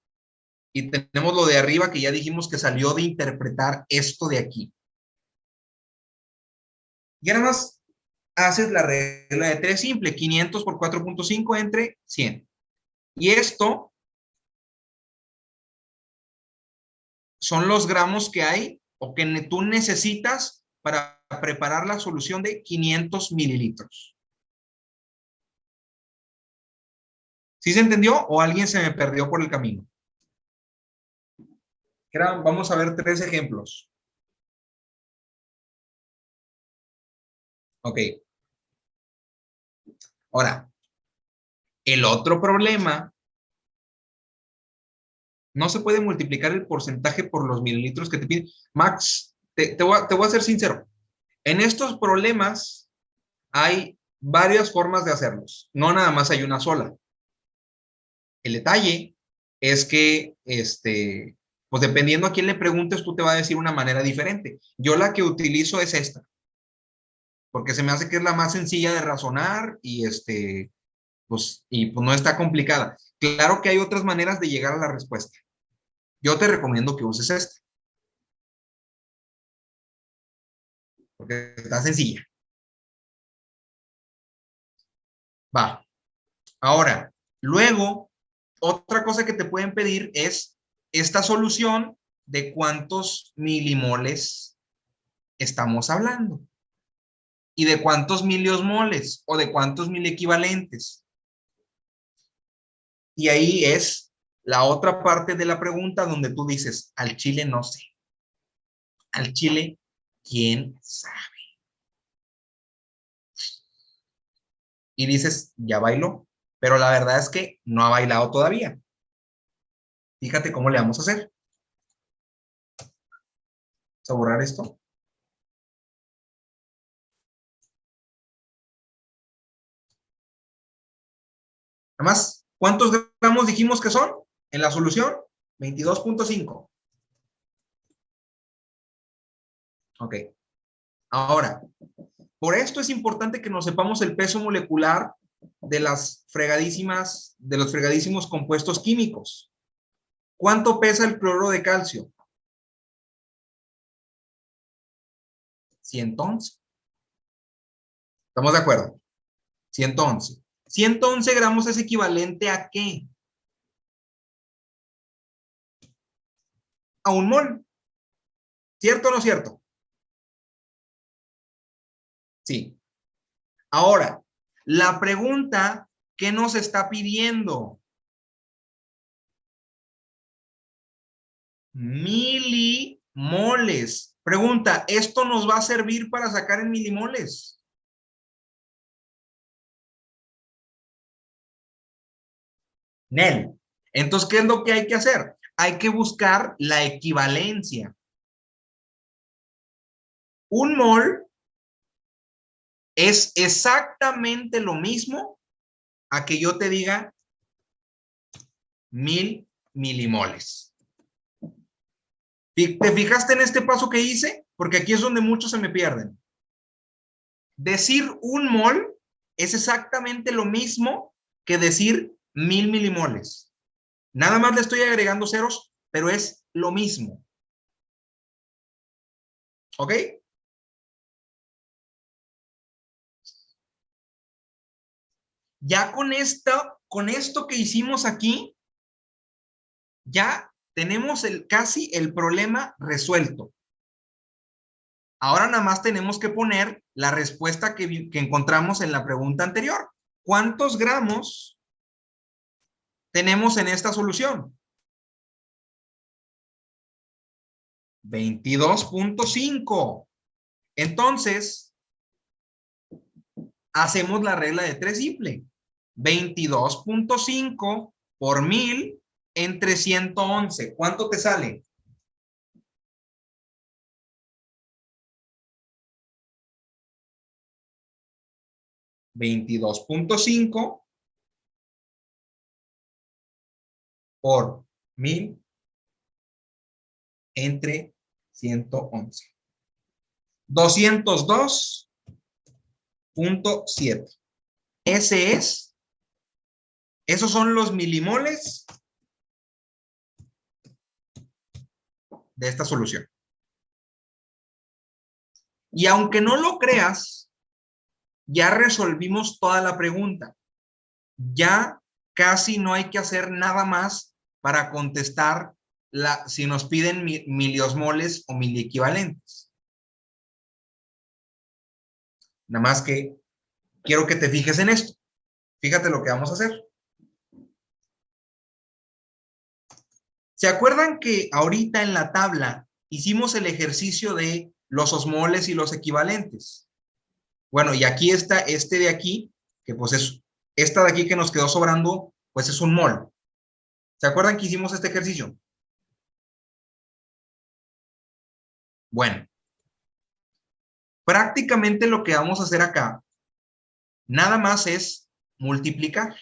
lo de arriba que ya dijimos que salió de interpretar esto de aquí. Y ahora más haces la regla de 3 simple. 500 por 4.5 entre 100. Y esto son los gramos que hay o que tú necesitas para preparar la solución de 500 mililitros. ¿Sí se entendió o alguien se me perdió por el camino? Vamos a ver 3 ejemplos. Ok. Ahora, el otro problema, no se puede multiplicar el porcentaje por los mililitros que te piden. Max, te voy a ser sincero. En estos problemas hay varias formas de hacerlos. No nada más hay una sola. El detalle es que, pues dependiendo a quién le preguntes, tú te va a decir una manera diferente. Yo la que utilizo es esta. Porque se me hace que es la más sencilla de razonar y pues no está complicada. Claro que hay otras maneras de llegar a la respuesta. Yo te recomiendo que uses esta. Porque está sencilla. Va. Ahora, luego, otra cosa que te pueden pedir es esta solución de cuántos milimoles estamos hablando. Y de cuántos miliosmoles o de cuántos milequivalentes. Y ahí es la otra parte de la pregunta donde tú dices, al chile no sé. Al chile, ¿quién sabe? Y dices, ya bailó, pero la verdad es que no ha bailado todavía. Fíjate cómo le vamos a hacer. Vamos a borrar esto. Nada más, ¿cuántos gramos dijimos que son en la solución? 22.5. Ok. Ahora, por esto es importante que nos sepamos el peso molecular de los fregadísimos compuestos químicos. ¿Cuánto pesa el cloruro de calcio? 111. ¿Estamos de acuerdo? 111. 111 gramos es equivalente ¿a qué? A un mol. ¿Cierto o no cierto? Sí. Ahora, la pregunta, ¿qué nos está pidiendo? Milimoles. Pregunta, ¿esto nos va a servir para sacar en milimoles? Nel. Entonces, ¿qué es lo que hay que hacer? Hay que buscar la equivalencia. Un mol es exactamente lo mismo a que yo te diga 1000 milimoles. ¿Te fijaste en este paso que hice? Porque aquí es donde muchos se me pierden. Decir un mol es exactamente lo mismo que decir 1000 milimoles. Nada más le estoy agregando ceros, pero es lo mismo. ¿Ok? Ya con esto que hicimos aquí, ya tenemos casi el problema resuelto. Ahora nada más tenemos que poner la respuesta que encontramos en la pregunta anterior. ¿Cuántos gramos tenemos en esta solución? 22.5. Entonces, hacemos la regla de 3 simple. 22.5 por 1000 entre 111. ¿Cuánto te sale? 22.5 por 1000 entre 111. 202.7. Esos son los milimoles de esta solución. Y aunque no lo creas, ya resolvimos toda la pregunta. Ya casi no hay que hacer nada más para contestar si nos piden miliosmoles o miliequivalentes. Nada más que quiero que te fijes en esto. Fíjate lo que vamos a hacer. ¿Se acuerdan que ahorita en la tabla hicimos el ejercicio de los osmoles y los equivalentes? Bueno, y aquí está este de aquí, que pues es esta de aquí que nos quedó sobrando, pues es un mol. ¿Se acuerdan que hicimos este ejercicio? Bueno, prácticamente lo que vamos a hacer acá, nada más es multiplicar.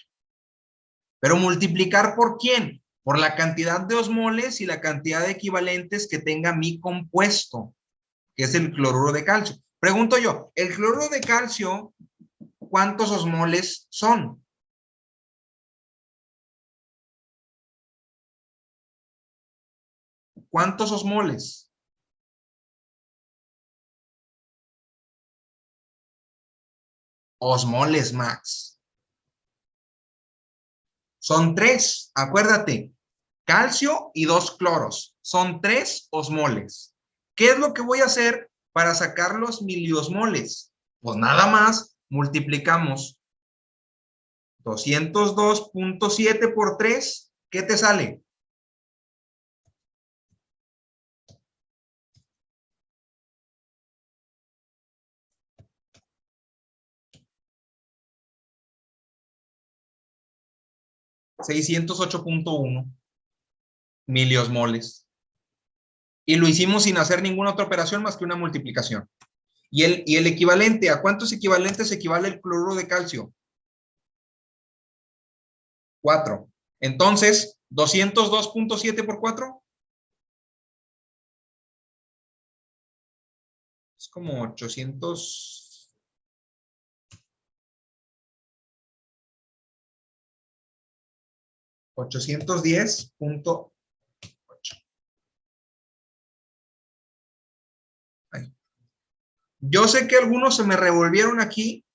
Pero multiplicar ¿por quién? Por la cantidad de osmoles y la cantidad de equivalentes que tenga mi compuesto, que es el cloruro de calcio. Pregunto yo, ¿el cloruro de calcio cuántos osmoles son? ¿Cuántos osmoles? Osmoles, Max. Son 3, acuérdate. Calcio y 2 cloros. Son 3 osmoles. ¿Qué es lo que voy a hacer para sacar los miliosmoles? Pues nada más multiplicamos 202.7 por 3. ¿Qué te sale? $608.1 miliosmoles. Y lo hicimos sin hacer ninguna otra operación más que una multiplicación. Y el equivalente, ¿a cuántos equivalentes equivale el cloruro de calcio? 4. Entonces, 202.7 por 4. Es como 810.8. Yo sé que algunos se me revolvieron aquí.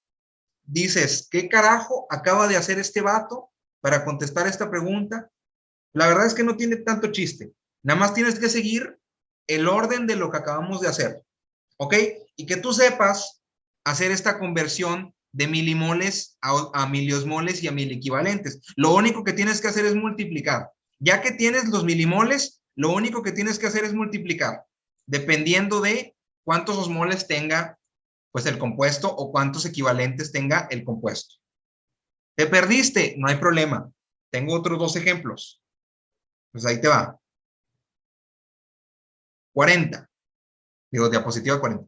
Dices, ¿qué carajo acaba de hacer este vato para contestar esta pregunta? La verdad es que no tiene tanto chiste. Nada más tienes que seguir el orden de lo que acabamos de hacer, ¿ok? Y que tú sepas hacer esta conversión de milimoles a miliosmoles y a miliequivalentes. Lo único que tienes que hacer es multiplicar. Ya que tienes los milimoles, lo único que tienes que hacer es multiplicar, dependiendo de cuántos osmoles tenga pues el compuesto o cuántos equivalentes tenga el compuesto. ¿Te perdiste? No hay problema. Tengo otros dos ejemplos. Pues ahí te va. 40. Digo, diapositiva 40.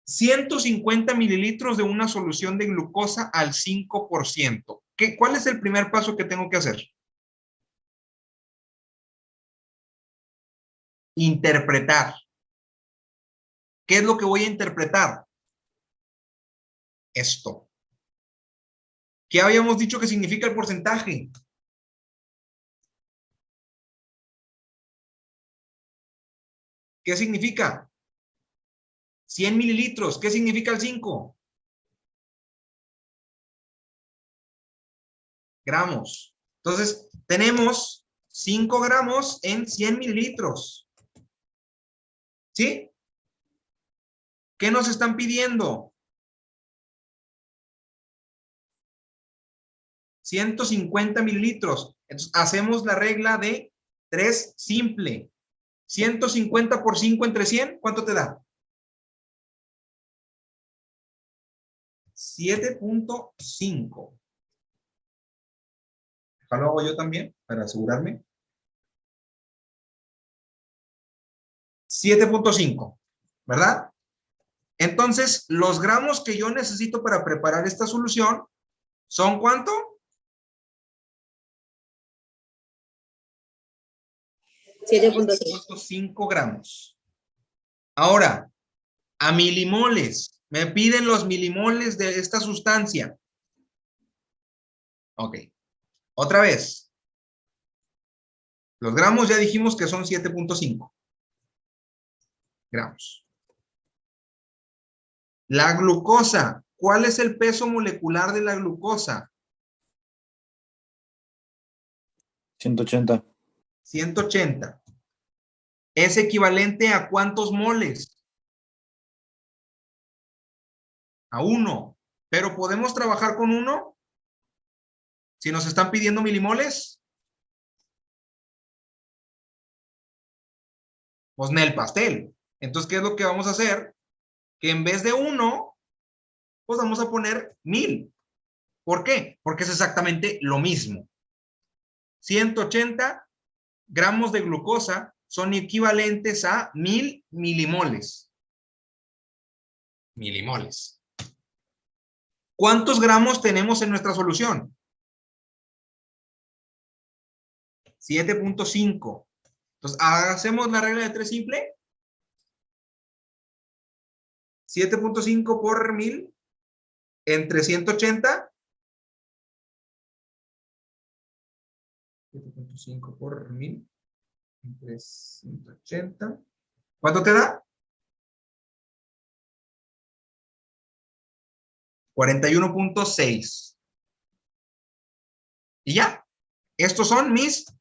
150 mililitros de una solución de glucosa al 5%. ¿Cuál es el primer paso que tengo que hacer? Interpretar. ¿Qué es lo que voy a interpretar? Esto. ¿Qué habíamos dicho que significa el porcentaje? ¿Qué significa? 100 mililitros. ¿Qué significa el 5? Gramos. Entonces, tenemos 5 gramos en 100 mililitros. ¿Sí? ¿Qué nos están pidiendo? 150 mililitros. Entonces, hacemos la regla de 3 simple. 150 por 5 entre 100, ¿cuánto te da? 7.5. Lo hago yo también, para asegurarme. 7.5, ¿verdad? Entonces, los gramos que yo necesito para preparar esta solución, ¿son cuánto? 7.5 gramos. Ahora, a milimoles. Me piden los milimoles de esta sustancia. Ok. Otra vez. Los gramos ya dijimos que son 7.5 gramos. La glucosa. ¿Cuál es el peso molecular de la glucosa? 180. 180. ¿Es equivalente a cuántos moles? A 1. ¿Pero podemos trabajar con 1? Si nos están pidiendo milimoles. Pues en el pastel. Entonces, ¿qué es lo que vamos a hacer? Que en vez de 1, pues vamos a poner 1000. ¿Por qué? Porque es exactamente lo mismo. 180 gramos de glucosa son equivalentes a 1000 milimoles. Milimoles. ¿Cuántos gramos tenemos en nuestra solución? 7.5. Entonces, hacemos la regla de 3 simple. 7.5 por 1000 entre 180. 7.5 por 1000 entre 180. ¿Cuánto te da? 41.6. Y ya. Estos son mis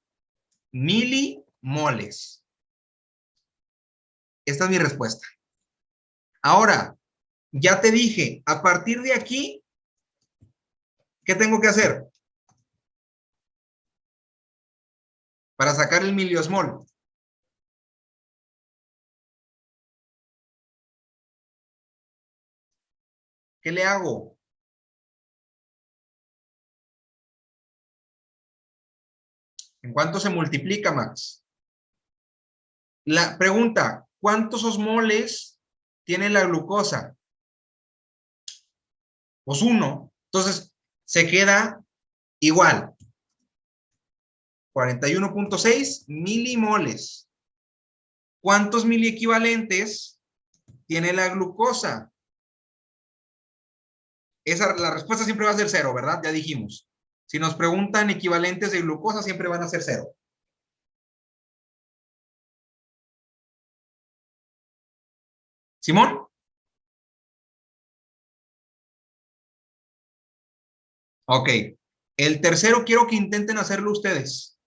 milimoles. Esta es mi respuesta. Ahora, ya te dije, a partir de aquí, ¿qué tengo que hacer? Para sacar el miliosmol. ¿Qué le hago? ¿En cuánto se multiplica, Max? La pregunta, ¿cuántos osmoles tiene la glucosa? Pues 1. Entonces, se queda igual. 41.6 milimoles. ¿Cuántos miliequivalentes tiene la glucosa? La respuesta siempre va a ser 0, ¿verdad? Ya dijimos. Si nos preguntan equivalentes de glucosa, siempre van a ser 0. ¿Simón? Ok. El tercero quiero que intenten hacerlo ustedes.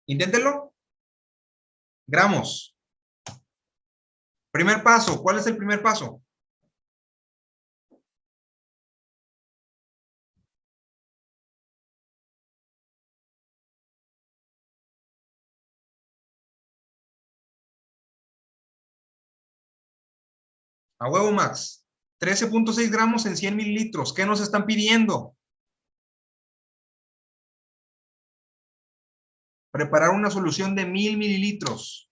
Inténtenlo. gramos. Primer paso, ¿cuál es el primer paso? A huevo, Max. 13.6 gramos en 100 mililitros. ¿Qué nos están pidiendo? Preparar una solución de 1000 mililitros.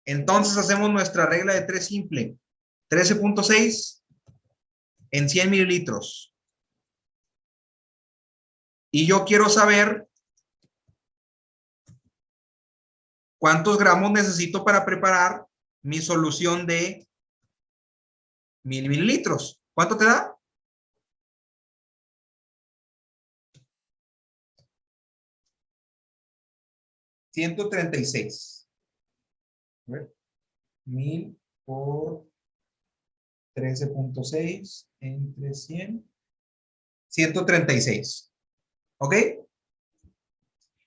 Entonces hacemos nuestra regla de 3 simple. 13.6 en 100 mililitros. Y yo quiero saber cuántos gramos necesito para preparar mi solución de 1000 mililitros. ¿Cuánto te da? $136. 1000 por 13.6 entre 100. 136. ¿Ok?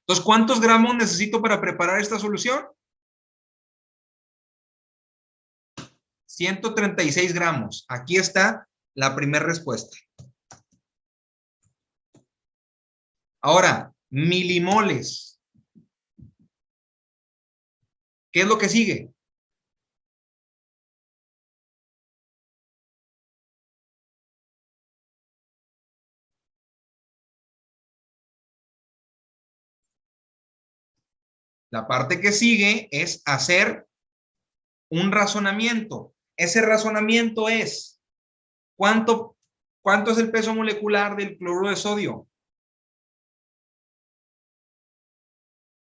Entonces, ¿cuántos gramos necesito para preparar esta solución? 136 gramos. Aquí está la primera respuesta. Ahora, milimoles. ¿Qué es lo que sigue? La parte que sigue es hacer un razonamiento. Ese razonamiento es, ¿cuánto es el peso molecular del cloruro de sodio?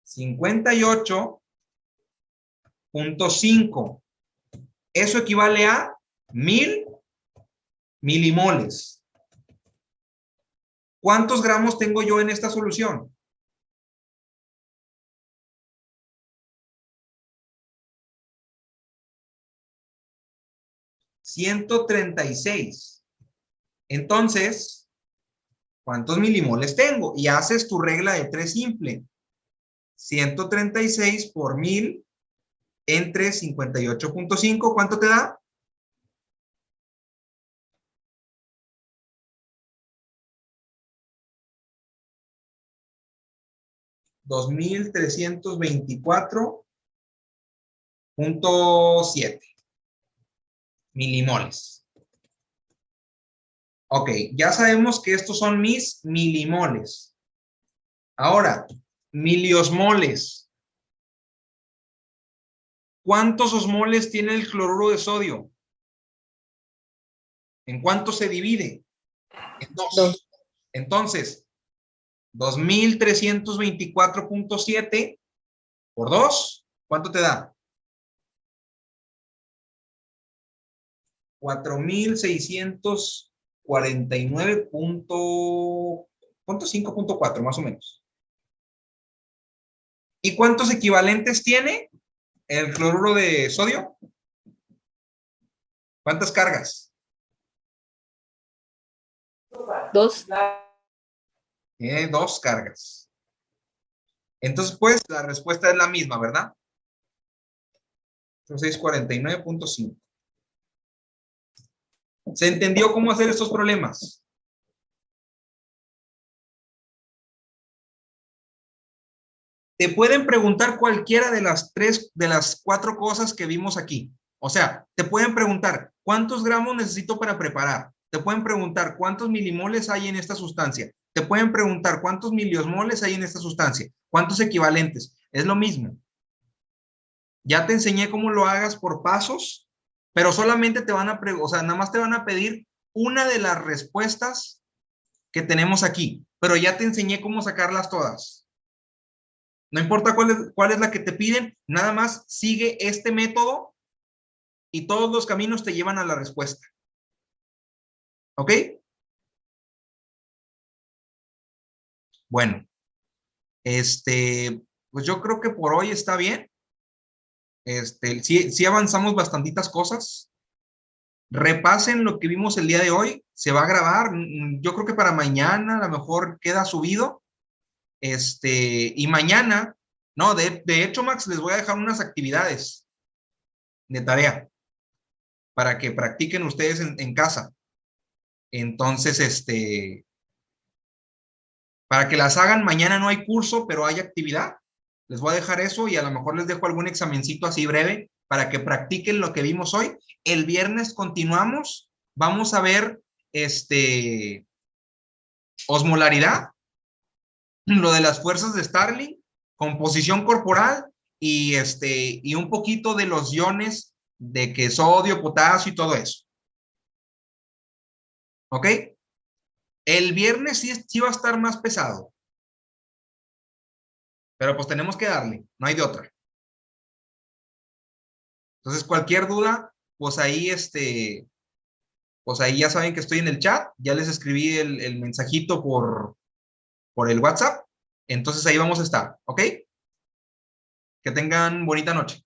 58.5. Eso equivale a 1000 milimoles. ¿Cuántos gramos tengo yo en esta solución? $136. Entonces, ¿cuántos milimoles tengo? Y haces tu regla de 3 simple. 136 por 1000 entre 58.5, ¿cuánto te da? 2324.7 milimoles. Ok, ya sabemos que estos son mis milimoles. Ahora, miliosmoles. ¿Cuántos osmoles tiene el cloruro de sodio? ¿En cuánto se divide? En 2. Dos. Entonces, 2324.7 por 2, ¿cuánto te da? 4649.5.4 más o menos. ¿Y cuántos equivalentes tiene el cloruro de sodio? ¿Cuántas cargas? 2. 2 cargas. Entonces, pues, la respuesta es la misma, ¿verdad? Entonces, 49.5. ¿Se entendió cómo hacer estos problemas? Te pueden preguntar cualquiera de las 4 cosas que vimos aquí. O sea, te pueden preguntar cuántos gramos necesito para preparar. Te pueden preguntar cuántos milimoles hay en esta sustancia. Te pueden preguntar cuántos miliosmoles hay en esta sustancia. ¿Cuántos equivalentes? Es lo mismo. Ya te enseñé cómo lo hagas por pasos, pero solamente te van a o sea, nada más te van a pedir una de las respuestas que tenemos aquí, pero ya te enseñé cómo sacarlas todas. No importa cuál es la que te piden, nada más sigue este método y todos los caminos te llevan a la respuesta. ¿Ok? Bueno, pues yo creo que por hoy está bien. Sí avanzamos bastantitas cosas. Repasen lo que vimos el día de hoy. Se va a grabar. Yo creo que para mañana a lo mejor queda subido. Y mañana No, de hecho, Max, les voy a dejar unas actividades de tarea para que practiquen ustedes en casa. Entonces, para que las hagan, mañana no hay curso, pero hay actividad. Les voy a dejar eso y a lo mejor les dejo algún examencito así breve para que practiquen lo que vimos hoy. El viernes continuamos. Vamos a ver osmolaridad, lo de las fuerzas de Starling, composición corporal y un poquito de los iones de que sodio, potasio y todo eso. ¿Ok? El viernes sí va a estar más pesado. Pero pues tenemos que darle, no hay de otra. Entonces, cualquier duda, pues ahí ya saben que estoy en el chat, ya les escribí el mensajito por el WhatsApp, entonces ahí vamos a estar, ¿ok? Que tengan bonita noche.